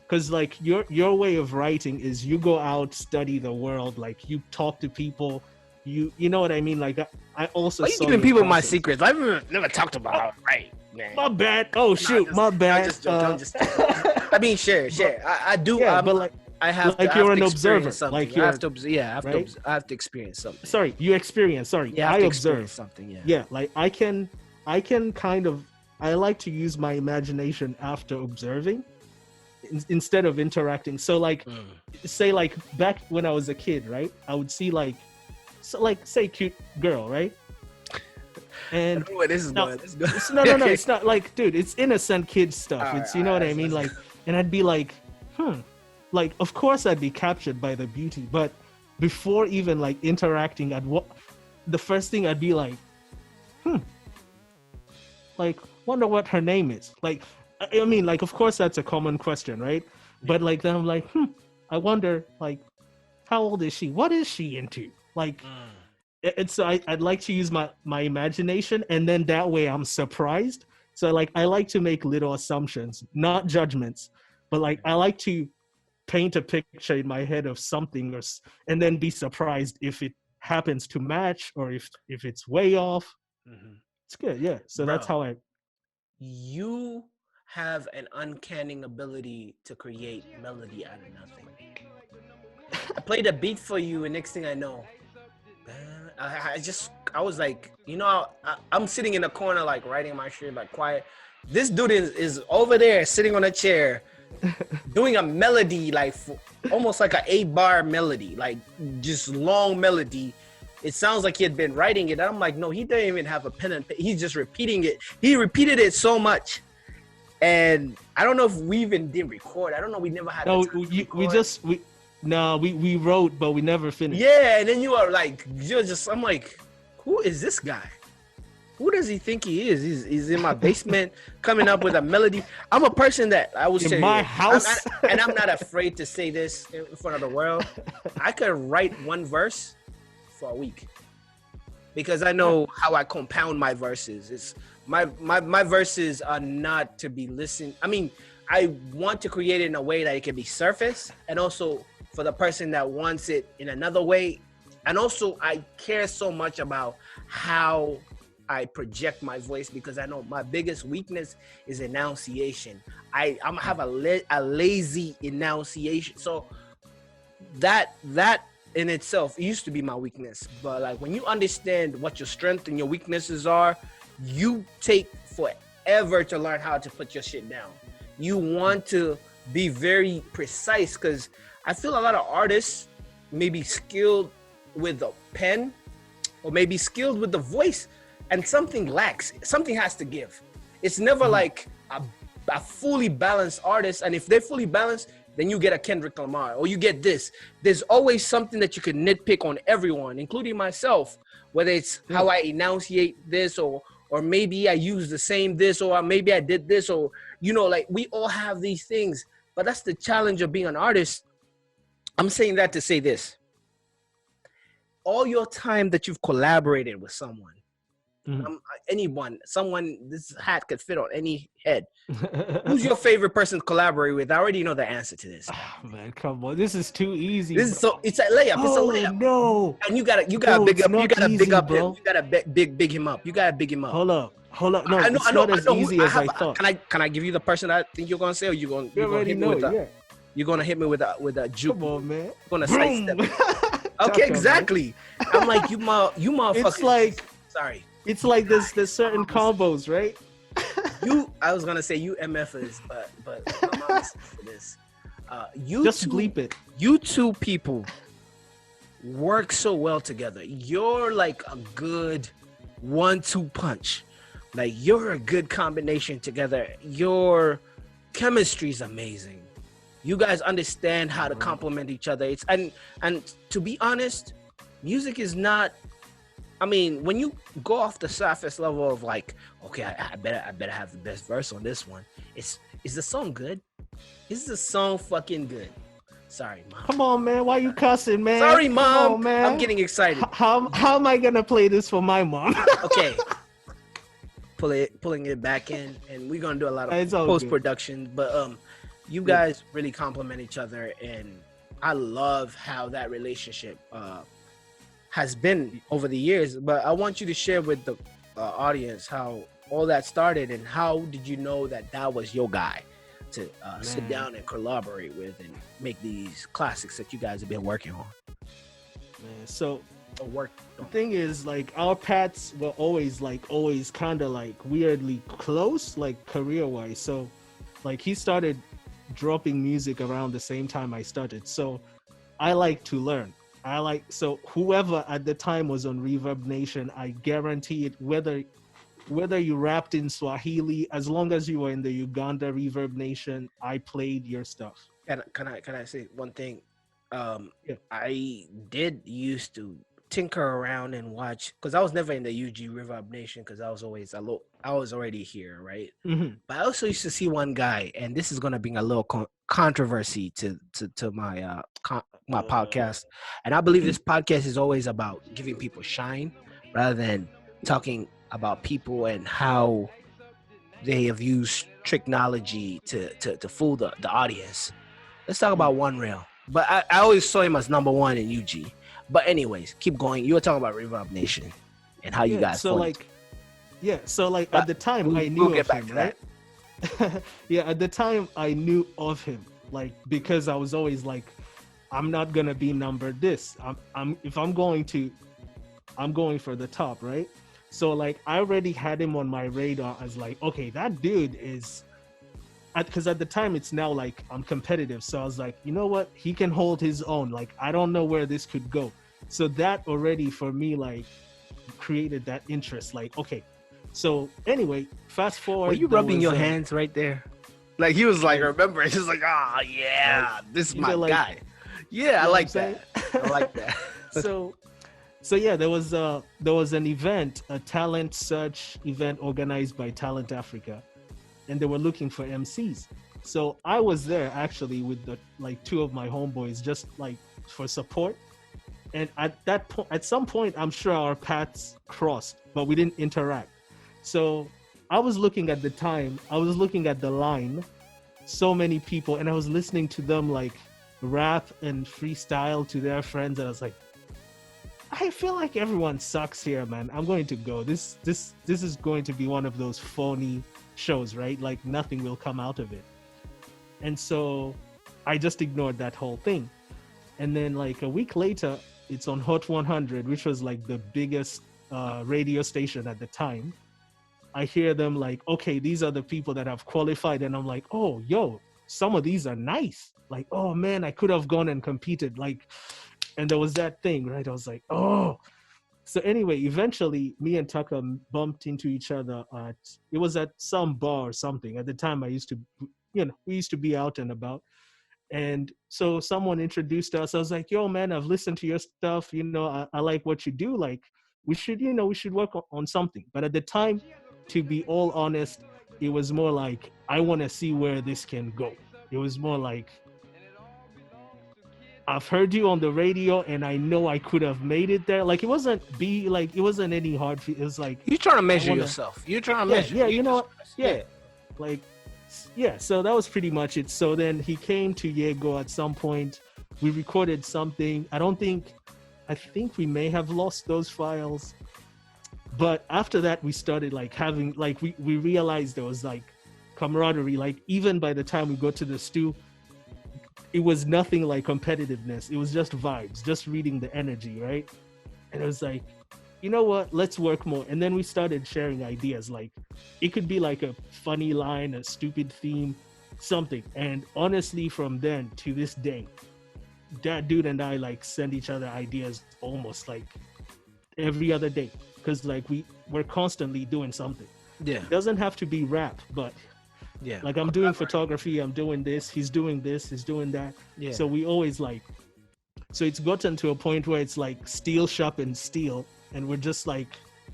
because like your way of writing is you go out, study the world, like you talk to people, you know what I mean? Like I also. Why are you giving people my secrets? I've never talked about how to write, man. My bad. Oh shoot, my bad. I'm just I mean, share. I do. Yeah, but like. I have like to, you're I have an to observer, something. like I have to experience something. Sorry, you experience. Sorry, yeah, I observe something. Yeah, like I can kind of. I like to use my imagination after observing, instead of interacting. So like, say like back when I was a kid, right? I would see like say cute girl, right? And I know where this is going. No, it's not like, dude, it's innocent kid stuff. It's you know what I mean, like, and I'd be like, like, of course I'd be captured by the beauty, but before even like interacting, the first thing I'd be like, like, wonder what her name is. Like, I mean, like, of course that's a common question, right? But like, then I'm like, I wonder, like, how old is she? What is she into? Like, it's I'd like to use my imagination, and then that way I'm surprised. So like, I like to make little assumptions, not judgments, but like, I like to paint a picture in my head of something, and then be surprised if it happens to match or if it's way off. It's good, yeah. So that's how you have an uncanny ability to create melody out of nothing. I played a beat for you, and next thing I know, I was like, I'm sitting in the corner, like writing my shit, like quiet. This dude is over there sitting on a chair, doing a melody, like almost like an 8-bar melody, like just long melody. It sounds like he had been writing it. And I'm like, no, he didn't even have a pen and paper. He's just repeating it. He repeated it so much. And I don't know if we even did record. I don't know. We never had. No, we wrote, but we never finished. Yeah, and then I'm like, who is this guy? Who does he think he is? He's in my basement coming up with a melody. I'm a person that I would say in my house, and I'm not afraid to say this in front of the world. I could write one verse for a week because I know how I compound my verses. It's my verses are not to be listened. I mean, I want to create it in a way that it can be surface, and also for the person that wants it in another way. And also, I care so much about how I project my voice because I know my biggest weakness is enunciation. I have a lazy enunciation. So that in itself, it used to be my weakness. But like when you understand what your strength and your weaknesses are, you take forever to learn how to put your shit down. You want to be very precise because I feel a lot of artists may be skilled with the pen or maybe skilled with the voice, and something lacks. Something has to give. It's never like a fully balanced artist. And if they're fully balanced, then you get a Kendrick Lamar or you get this. There's always something that you can nitpick on everyone, including myself, whether it's how I enunciate this or maybe I use the same this or maybe I did this or, like we all have these things. But that's the challenge of being an artist. I'm saying that to say this. All your time that you've collaborated with someone, someone, this hat could fit on any head. Who's your favorite person to collaborate with? I already know the answer to this. Oh, man, come on, this is too easy. It's a layup. It's a layup. No, and you gotta big up. You gotta big up him. You gotta big him up. You gotta big him up. Hold up. No, it's not as easy as I thought. Can I give you the person I think you're gonna say, or you're gonna hit me with you're gonna hit me with a juke? Come on, man. You're gonna sidestep. Okay, exactly. I'm like you motherfucker. It's like It's like there's certain combos, right? I was gonna say you MFers, but I'm not listening for this. Just bleep it. You two people work so well together. You're like a good 1-2 punch. Like you're a good combination together. Your chemistry is amazing. You guys understand how to complement each other. And to be honest, music is not. I mean, when you go off the surface level of like, okay, I better have the best verse on this one. Is the song good? Is the song fucking good? Sorry, Mom. Come on, man. Why you cussing, man? Sorry, Mom. On, man. I'm getting excited. How am I gonna play this for my mom? Okay. Pulling it back in, and we're gonna do a lot of post-production. But you guys really complement each other, and I love how that relationship has been over the years. But I want you to share with the audience how all that started, and how did you know that was your guy to sit down and collaborate with and make these classics that you guys have been working on? Man, so the thing is, like, our paths were always kind of like weirdly close, like career-wise. So like he started dropping music around the same time I started. So I like to learn. So whoever at the time was on Reverb Nation, I guarantee it, whether you rapped in Swahili, as long as you were in the Uganda Reverb Nation, I played your stuff. And can I say one thing? I did used to tinker around and watch, because I was never in the UG Reverb Nation because I was already here, right? Mm-hmm. But I also used to see one guy, and this is gonna bring a little controversy to my my podcast. And I believe this podcast is always about giving people shine rather than talking about people and how they have used technology to fool the audience. Let's talk about One Rail. But I always saw him as number one in UG. But anyways, keep going. You were talking about Reverb Nation and how you guys. So at the time I knew of him, right? At the time I knew of him, like, because I was always like, I'm not gonna be numbered this. I'm going for the top, right? So like I already had him on my radar as like, okay, that dude is, because at the time it's now like I'm competitive. So I was like, you know what? He can hold his own. Like I don't know where this could go. So that already for me like created that interest. Like, okay. So anyway, fast forward. Were you rubbing your hands right there? Like he was like, remember, he's like, ah, yeah, like, this is my like, guy. Yeah, I like that. I like that. So yeah, there was an event, a talent search event organized by Talent Africa, and they were looking for MCs. So I was there actually with the like two of my homeboys, just like for support. And at that point, at some point, I'm sure our paths crossed, but we didn't interact. So I was looking at the line, so many people, and I was listening to them like rap and freestyle to their friends, and I was like, I feel like everyone sucks here, man. I'm going to go. This is going to be one of those phony shows, right? Like nothing will come out of it. And so I just ignored that whole thing. And then like a week later, it's on Hot 100, which was like the biggest radio station at the time. I hear them like, okay, these are the people that have qualified. And I'm like, oh, yo, some of these are nice. Like, oh man, I could have gone and competed. Like, and there was that thing, right? I was like, oh. So anyway, eventually me and Tucker bumped into each other it was at some bar or something. At the time I used to, we used to be out and about. And so someone introduced us. I was like, yo, man, I've listened to your stuff. I like what you do. Like, we should work on something. But at the time, to be all honest, it was more like, I want to see where this can go. It was more like, I've heard you on the radio and I know I could have made it there. Like, it wasn't any hard. It was like, you're trying to measure yourself. You're trying to measure. Yeah, you know what? Yeah. Like, yeah, so that was pretty much it. So then he came to Yego at some point. We recorded something. I think we may have lost those files. But after that, we started like having, like, we realized there was like camaraderie. Like, even by the time we got to the stew, it was nothing like competitiveness. It was just vibes, just reading the energy, right? And it was like, you know what, let's work more. And then we started sharing ideas. Like, it could be like a funny line, a stupid theme, something. And honestly, from then to this day, that dude and I like send each other ideas almost like every other day, because like we're constantly doing something. Yeah, it doesn't have to be rap, but yeah, like I'm doing photography, I'm doing this, he's doing that. Yeah, so we always like, so it's gotten to a point where it's like steel sharpens steel, and we're just like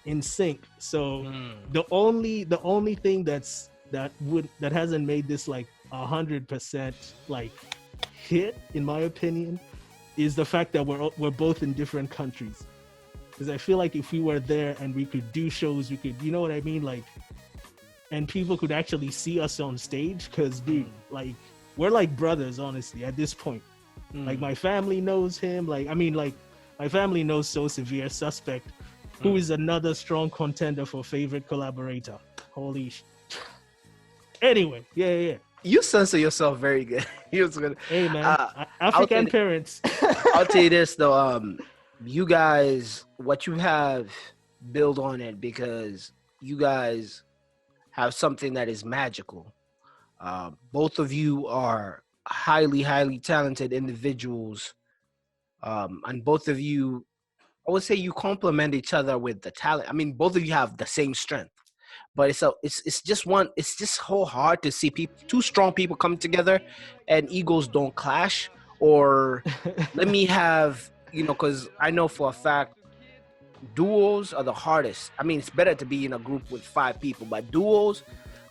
in sync. So the only thing that hasn't made this like 100% like hit, in my opinion, is the fact that we're both in different countries. Because I feel like if we were there and we could do shows, we could, you know what I mean, like, and people could actually see us on stage. Because dude, like, we're like brothers, honestly, at this point. Like, my family knows him. Like, I mean, like, my family knows So Severe Suspect, who is another strong contender for favorite collaborator. Holy Anyway, yeah. You censor yourself very good. He was gonna. Hey man, African parents. I'll tell you this though, you guys, what you have, build on it, because you guys have something that is magical. Both of you are highly talented individuals, and both of you, I would say, you complement each other with the talent. I mean, both of you have the same strength, but it's just so hard to see two strong people come together and egos don't clash. Or let me have, because I know for a fact duos are the hardest. I mean, it's better to be in a group with 5 people, but duos,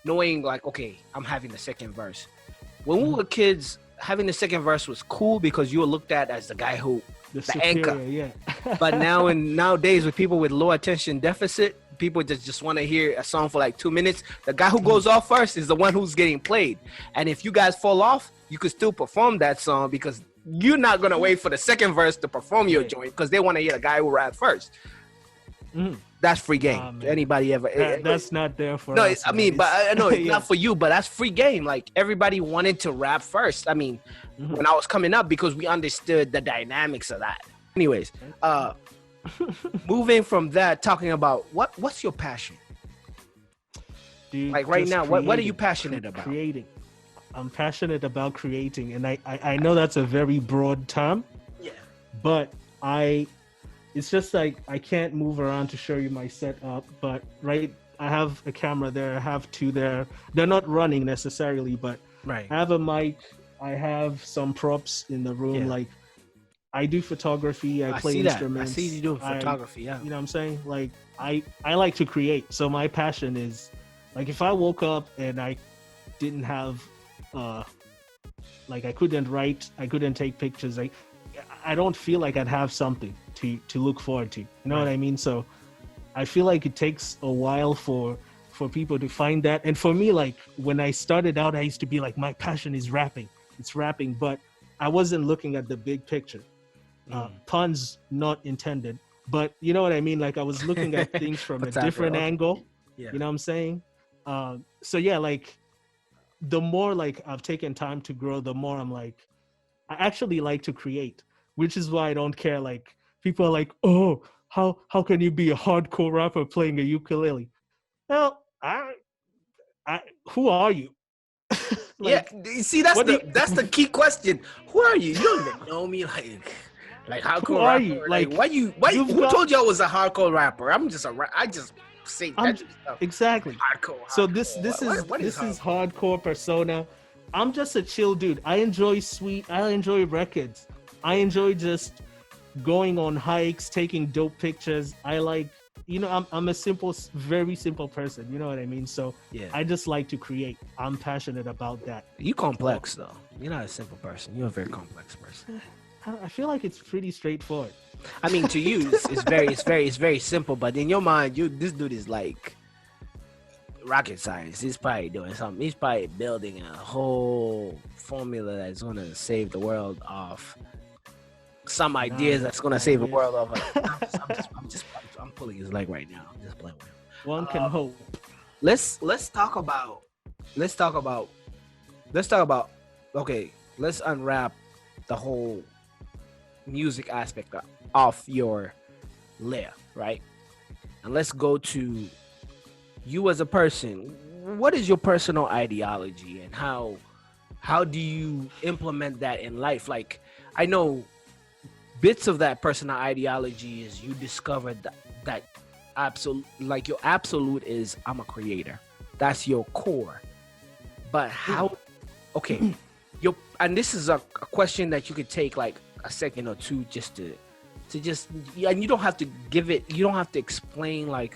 knowing like, okay, I'm having the second verse. When we were kids, having the second verse was cool because you were looked at as the guy who the superior, anchor. Yeah. But nowadays with people with low attention deficit, people just want to hear a song for like 2 minutes. The guy who goes off first is the one who's getting played. And if you guys fall off, you could still perform that song because you're not going to wait for the second verse to perform your joint because they want to hear the guy who rap first. That's free game. Nah, man. Anybody ever? That's not there for no, us. I mean, man. but I know it's Yeah. not for you, but that's free game. Like everybody wanted to rap first. I mean, Mhm. when I was coming up, because we understood the dynamics of that. Anyways, moving from that, talking about what's your passion? Dude, Like right just now, what are you creating, passionate about? Creating. I'm passionate about creating, and I know that's a very broad term. Yeah. But it's just like I can't move around to show you my setup. But right, I have a camera there. I have two there. They're not running necessarily, but Right. I have a mic. I have some props in the room. Yeah. Like I do photography. I play see that. instruments. I see you doing photography. Yeah. You know what I'm saying? Like I like to create. So my passion is like if I woke up and I didn't have like I couldn't write, I couldn't take pictures. I don't feel like I'd have something to look forward to. You know what I mean? So I feel like it takes a while for people to find that. And for me, like when I started out, I used to be like, my passion is rapping. It's rapping, but I wasn't looking at the big picture. Puns not intended, but you know what I mean? Like I was looking at things from a different angle. Yeah. You know what I'm saying? So yeah, like the more like I've taken time to grow, the more I'm like, I actually like to create, which is why I don't care. Like people are like, oh, how can you be a hardcore rapper playing a ukulele? Well, I who are you? Like, yeah, you see, that's the key question. Who are you? You don't even know me, like hardcore who are rapper. you? Like who told you I was a hardcore rapper? I just say that stuff. Exactly. Hardcore. So this is hardcore persona. I'm just a chill dude. I enjoy records. I enjoy just going on hikes, taking dope pictures. I like, I'm a very simple person. You know what I mean? So yeah, I just like to create. I'm passionate about that. You complex though. You're not a simple person. You're a very complex person. I feel like it's pretty straightforward. I mean, to you, it's very simple. But in your mind, this dude is like rocket science. He's probably doing something. He's probably building a whole formula that's gonna save the world off some ideas that's gonna save the world off. I'm pulling his leg right now. I'm just playing with him. One can hope. Let's talk about. Okay, let's unwrap the whole music aspect of your layer, right? And let's go to you as a person. What is your personal ideology, and how do you implement that in life? Like, I know bits of that personal ideology is you discovered that absolute, like your absolute is I'm a creator. That's your core. But how? Okay, and this is a question that you could take like a second or two just to and you don't have to give it. You don't have to explain like.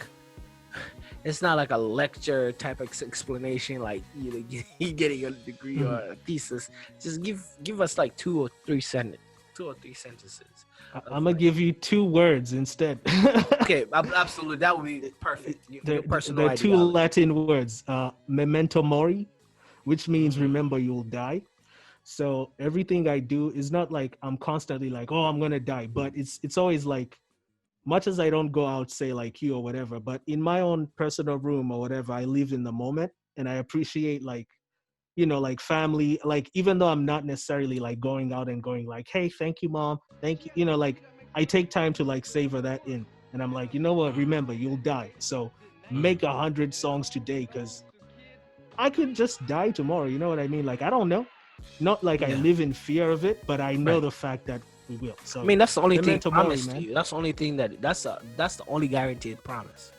It's not like a lecture type of explanation, like you getting a degree or a thesis. Just give us like two or three sentences. I'm gonna give you 2 words instead. Okay, absolutely, that would be perfect. They're 2 Latin words, memento mori, which means remember you'll die. So everything I do is not like I'm constantly like, oh, I'm gonna die, but it's always like, much as I don't go out, say like you or whatever, but in my own personal room or whatever, I live in the moment and I appreciate like, like family, like even though I'm not necessarily like going out and going like, hey, thank you, mom. Thank you. Like I take time to like savor that in. And I'm like, you know what? Remember, you'll die. So make 100 songs today because I could just die tomorrow. You know what I mean? Like, I don't know. Not like I live in fear of it, but I know the fact that we will. So I mean, that's the only thing promised to you. That's the only thing that's the only guaranteed promise.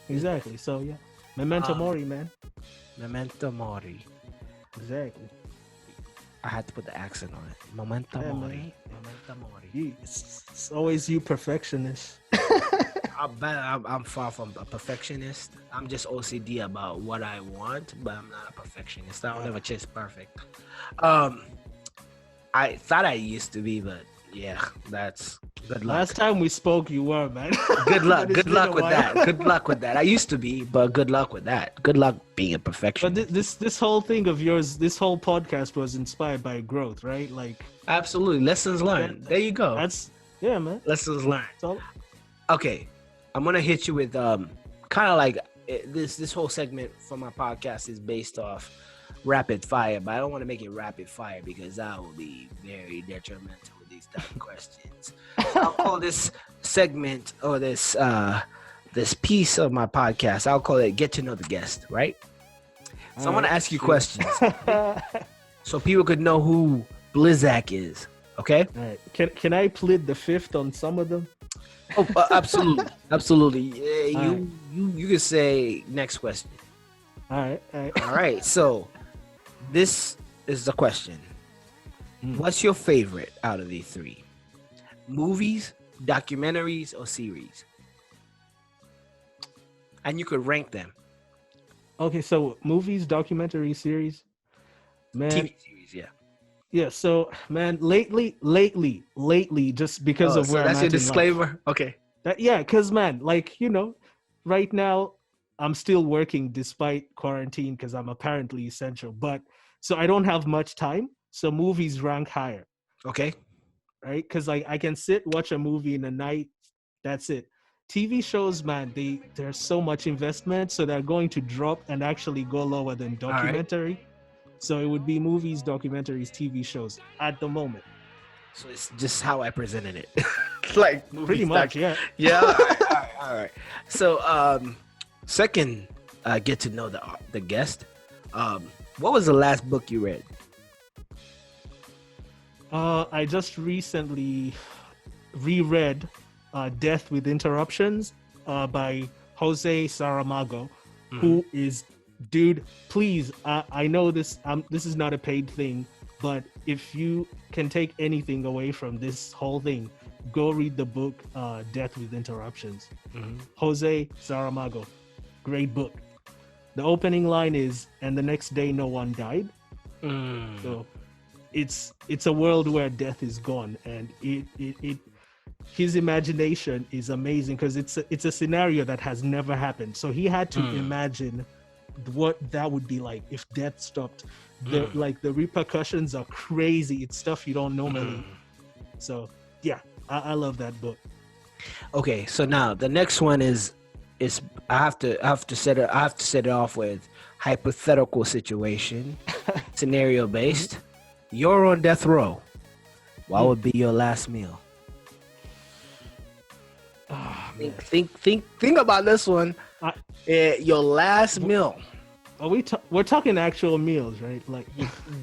Exactly. So yeah, memento mori, man. Memento mori. Exactly. I had to put the accent on it. Memento mori. Man. Memento mori. It's always you, perfectionist. I'm far from a perfectionist. I'm just OCD about what I want, but I'm not a perfectionist. I'll never chase perfect. I thought I used to be, but yeah, that's good luck. Last time we spoke, you were, man. Good luck. Good luck with that. Good luck with that. I used to be, but good luck with that. Good luck being a perfectionist. But this whole thing of yours, this whole podcast was inspired by growth, right? Like absolutely, lessons learned. There you go. Yeah, man. Lessons learned. Okay, I'm gonna hit you with kind of like this whole segment for my podcast is based off rapid fire, but I don't want to make it rapid fire because that will be very detrimental with these type of questions. So I'll call this segment or this piece of my podcast, I'll call it "Get to Know the Guest." Right? So I'm gonna ask you questions so people could know who Blixxack is. Okay? All right. Can I plead the fifth on some of them? Oh, absolutely, absolutely. Yeah, you could say next question. All right. So this is the question. What's your favorite out of these three? Movies, documentaries, or series? And you could rank them. Okay, so movies, documentary, series, man. TV series, yeah. Yeah, so man, lately, just because of where that's I'm your at disclaimer. Okay. Because man, like right now I'm still working despite quarantine because I'm apparently essential. But so I don't have much time. So movies rank higher. Okay. Right? Because like I can watch a movie in a night. That's it. TV shows, man, there's so much investment, so they're going to drop and actually go lower than documentary. Right. So it would be movies, documentaries, TV shows at the moment. So it's just how I presented it. Like movies, pretty much, yeah. Yeah. All right. So second, get to know the guest. What was the last book you read? I just recently reread Death with Interruptions by Jose Saramago, who is, dude, please, I know this is not a paid thing, but if you can take anything away from this whole thing, go read the book Death with Interruptions. Jose Saramago, great book. The opening line is, "And the next day no one died." So it's a world where death is gone, and it his imagination is amazing because it's a scenario that has never happened. So he had to imagine what that would be like if death stopped. The repercussions are crazy. It's stuff you don't normally. So yeah, I love that book. Okay, so now the next one is I have to set it off with hypothetical situation, scenario based. You're on death row. What would be your last meal? Think about this one. Your last meal. Are we're talking actual meals, right? Like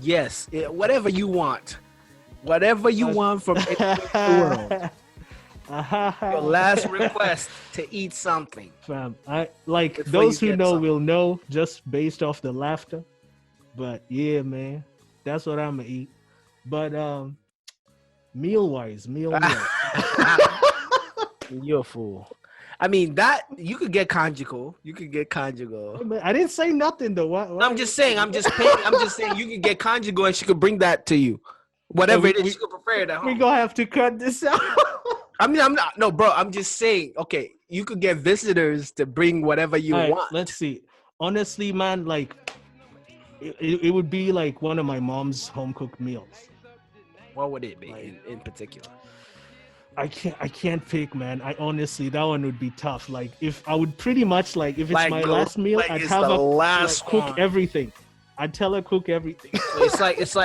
yes, whatever you want from the world. Your last request to eat something. Fam, I like those who know will know just based off the laughter. But yeah, man, that's what I'm gonna eat. But meal. You're a fool. I mean, that you could get conjugal. I didn't say nothing though. What? I'm just saying you could get conjugal and she could bring that to you. Whatever it is, she could prepare it at home. We're gonna have to cut this out. I mean, I'm just saying, okay, you could get visitors to bring whatever you want. Let's see. Honestly, man, like it would be like one of my mom's home cooked meals. What would it be in particular? I can't pick, man. I honestly, that one would be tough. Like if I would pretty much like if it's my last meal, I'd have cook everything. I'd tell her cook everything. So it's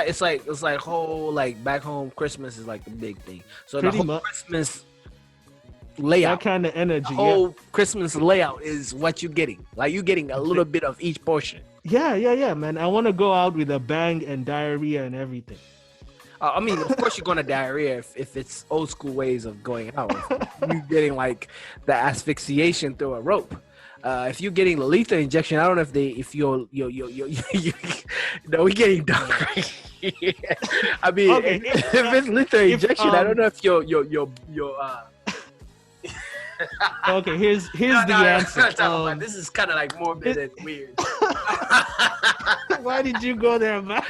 like whole like back home Christmas is like the big thing. So pretty the whole Christmas layout, that kind of energy. The whole Christmas layout is what you're getting. Like you're getting a little bit of each portion. Yeah, man. I want to go out with a bang and diarrhea and everything. I mean, of course you're going to diarrhea if it's old school ways of going out. You're getting like the asphyxiation through a rope. If you're getting the lethal injection, I don't know if you're no, we're getting dark. I mean, okay, if it's lethal injection, I don't know if you're okay, here's the answer. This is kind of like morbid and weird. Why did you go there, man?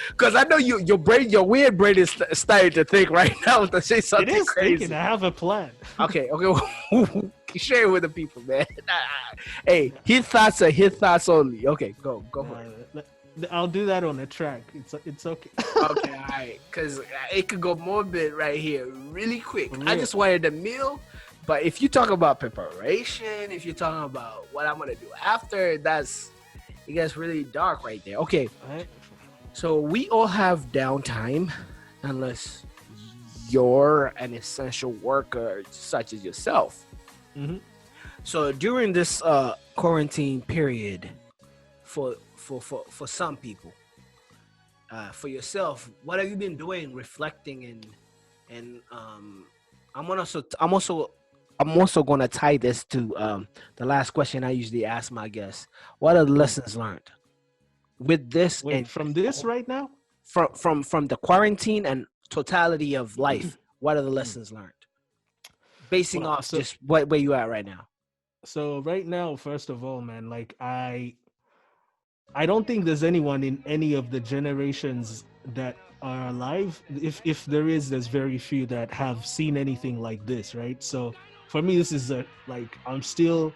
Because I know your weird brain is starting to think right now to say something crazy. It is thinking. I have a plan. Okay. Share it with the people, man. Hey, his thoughts are his thoughts only. Okay, go for it. I'll do that on a track. It's okay. Okay, all right. Because it could go morbid right here really quick. I just wanted a meal But if you talk about preparation, if you're talking about what I'm gonna do after, it gets really dark right there. Okay, Right? so we all have downtime, unless you're an essential worker such as yourself. Mm-hmm. So during this quarantine period, for some people, for yourself, what have you been doing, reflecting and I'm also gonna tie this to the last question I usually ask my guests. What are the lessons learned with this Wait, and from this right now? from the quarantine and totality of life? What are the lessons learned? Basing Well, off just where you at right now. so right now, first of all, man, like I don't think there's anyone in any of the generations that are alive. If there is, there's very few that have seen anything like this, right? So for me, this is like I'm still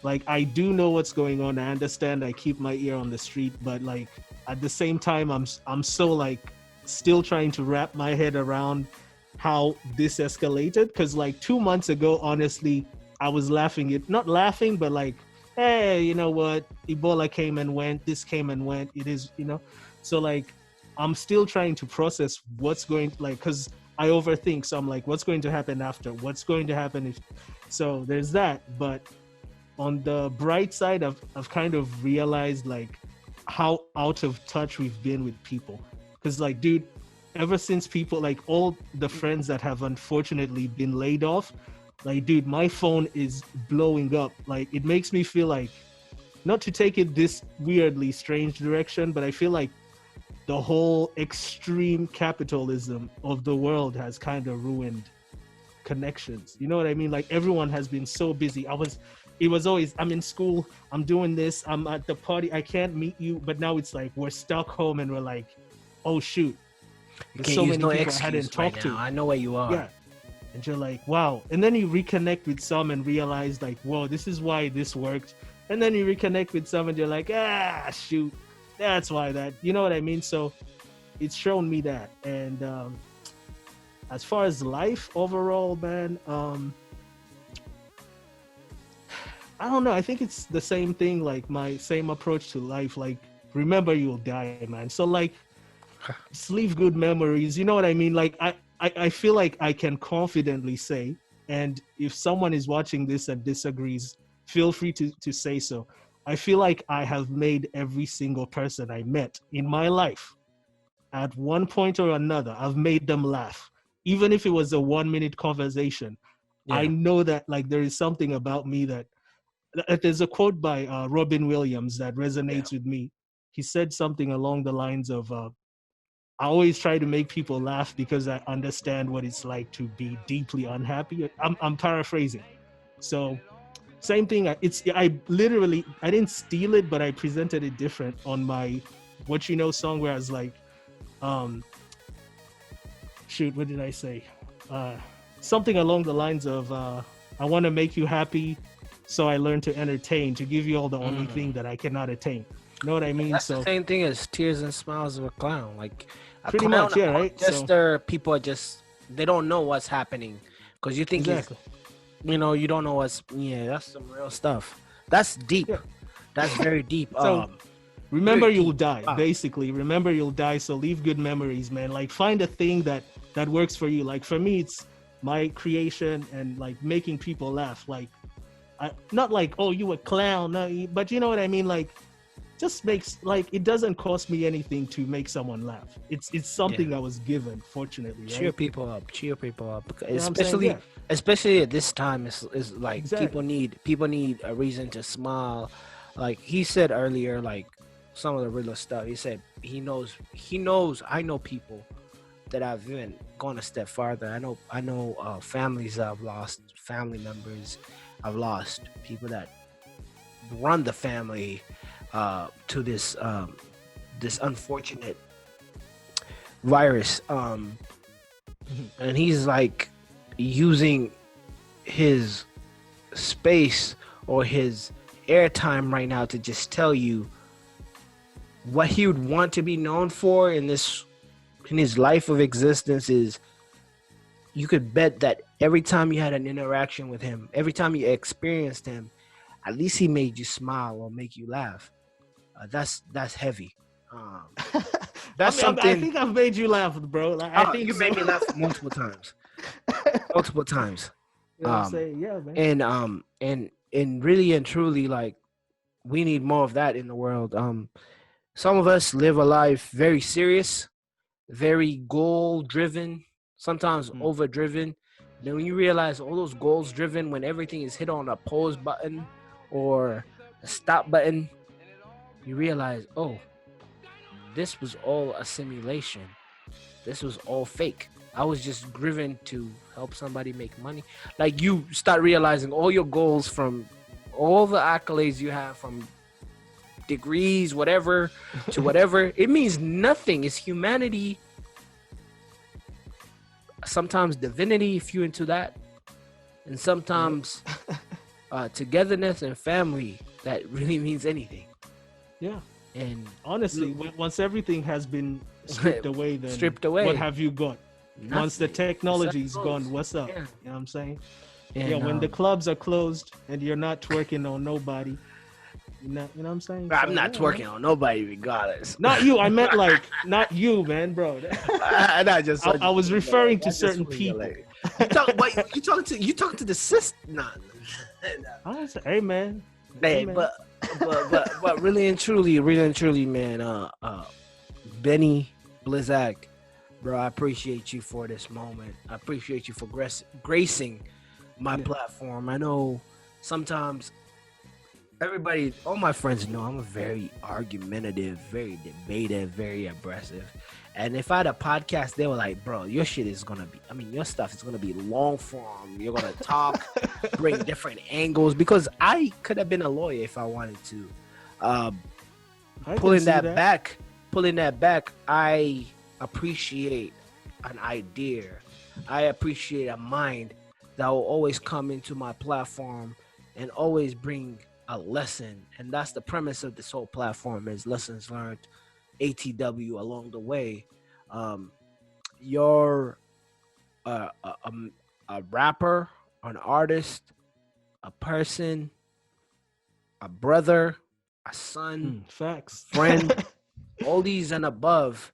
like I do know what's going on. I understand. I keep my ear on the street, but like at the same time, I'm so like still trying to wrap my head around how this escalated. Because like 2 months ago, honestly, I was laughing it, not laughing, but like, hey, you know what? Ebola came and went. This came and went. It is, you know. So like, I'm still trying to process what's going like, because I overthink. So I'm like, what's going to happen after? What's going to happen if? So there's that. But on the bright side, I've kind of realized like how out of touch we've been with people. Because like, dude, ever since people like all the friends that have unfortunately been laid off, like, dude, my phone is blowing up. Like, it makes me feel like, not to take it this weirdly strange direction, but I feel like the whole extreme capitalism of the world has kind of ruined connections. You know what I mean? Like, everyone has been so busy. It was always, I'm in school, I'm doing this, I'm at the party, I can't meet you. But now it's like we're stuck home and we're like, oh shoot, there's so many people I hadn't talked to. I know where you are. Yeah. And you're like, wow. And then you reconnect with some and realize like, whoa, this is why this worked. And then you reconnect with some and you're like, shoot, that's why that, you know what I mean? So it's shown me that. And as far as life overall, man, I don't know. I think it's the same thing, like my same approach to life. Like, remember you'll die, man. So like, just leave good memories. You know what I mean? Like, I feel like I can confidently say, and if someone is watching this and disagrees, feel free to say so. I feel like I have made every single person I met in my life at one point or another, I've made them laugh. Even if it was a 1-minute conversation, I know that like there is something about me that there's a quote by Robin Williams that resonates with me. He said something along the lines of, I always try to make people laugh because I understand what it's like to be deeply unhappy. I'm paraphrasing. So same thing. I didn't steal it, but I presented it different on my What You Know song, where I was like, shoot, what did I say? Something along the lines of, I want to make you happy, so I learn to entertain, to give you all the only thing that I cannot attain. You know what I mean? That's so the same thing as tears and smiles of a clown. Like, pretty much, yeah, right? Just people are just, they don't know what's happening because you think exactly. you know, you don't know what's, that's some real stuff. That's deep. Yeah. That's very deep. So, remember you'll deep. die. Basically, remember you'll die. So leave good memories, man. Like, find a thing that works for you. Like, for me, it's my creation and like making people laugh. Like, not like, oh, you a clown, no, but you know what I mean. Like, just makes, like, it doesn't cost me anything to make someone laugh. It's something I was given, fortunately. Right? Cheer people up, You know especially at this time. Is like, exactly. people need a reason to smile. Like he said earlier, like some of the realest stuff. He said he knows. I know people that have even gone a step farther. I know families that have lost family members. I've lost people that run the family to this unfortunate virus, and he's like using his space or his airtime right now to just tell you what he would want to be known for in his life of existence is, you could bet that every time you had an interaction with him, every time you experienced him, at least he made you smile or make you laugh. That's heavy. Um, that's I something. think I've made you laugh, bro. Like, I think You so. made me laugh multiple times. Multiple times. You know what I'm saying? Yeah, man. And really and truly, like, we need more of that in the world. Some of us live a life very serious, very goal driven, sometimes overdriven. Then when you realize all those goals driven, when everything is hit on a pause button or a stop button, you realize, oh, this was all a simulation. This was all fake. I was just driven to help somebody make money. Like, you start realizing all your goals, from all the accolades you have, from degrees, whatever, to whatever, it means nothing. It's humanity, sometimes divinity, if you're into that, and sometimes togetherness and family that really means anything. Yeah. And honestly, once everything has been stripped away, then what have you got? Nothing. Once the technology's gone, what's up? Yeah. You know what I'm saying? And, when the clubs are closed and you're not twerking on nobody, you know what I'm saying? I'm not twerking on nobody regardless. Not you. I meant, like, not you, man, bro. I was referring to certain people. You talking to the sister? Nah. I was, hey, man. Hey, but really and truly, man, Benny Blixxack, bro, I appreciate you for this moment. I appreciate you for gracing my platform. I know sometimes all my friends know I'm a very argumentative, very debative, very aggressive. And if I had a podcast, they were like, bro, your shit is going to be, your stuff is going to be long form. You're going to talk, bring different angles, because I could have been a lawyer if I wanted to. Pulling that back, I appreciate an idea. I appreciate a mind that will always come into my platform and always bring a lesson. And that's the premise of this whole platform, is lessons learned, ATW, along the way. You're a rapper, an artist, a person, a brother, a son, facts, friend, all these and above.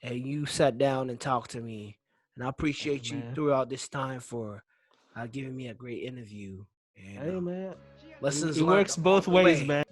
And you sat down and talked to me, and I appreciate you throughout this time for giving me a great interview. And, hey, man, lessons it learned works both ways, man.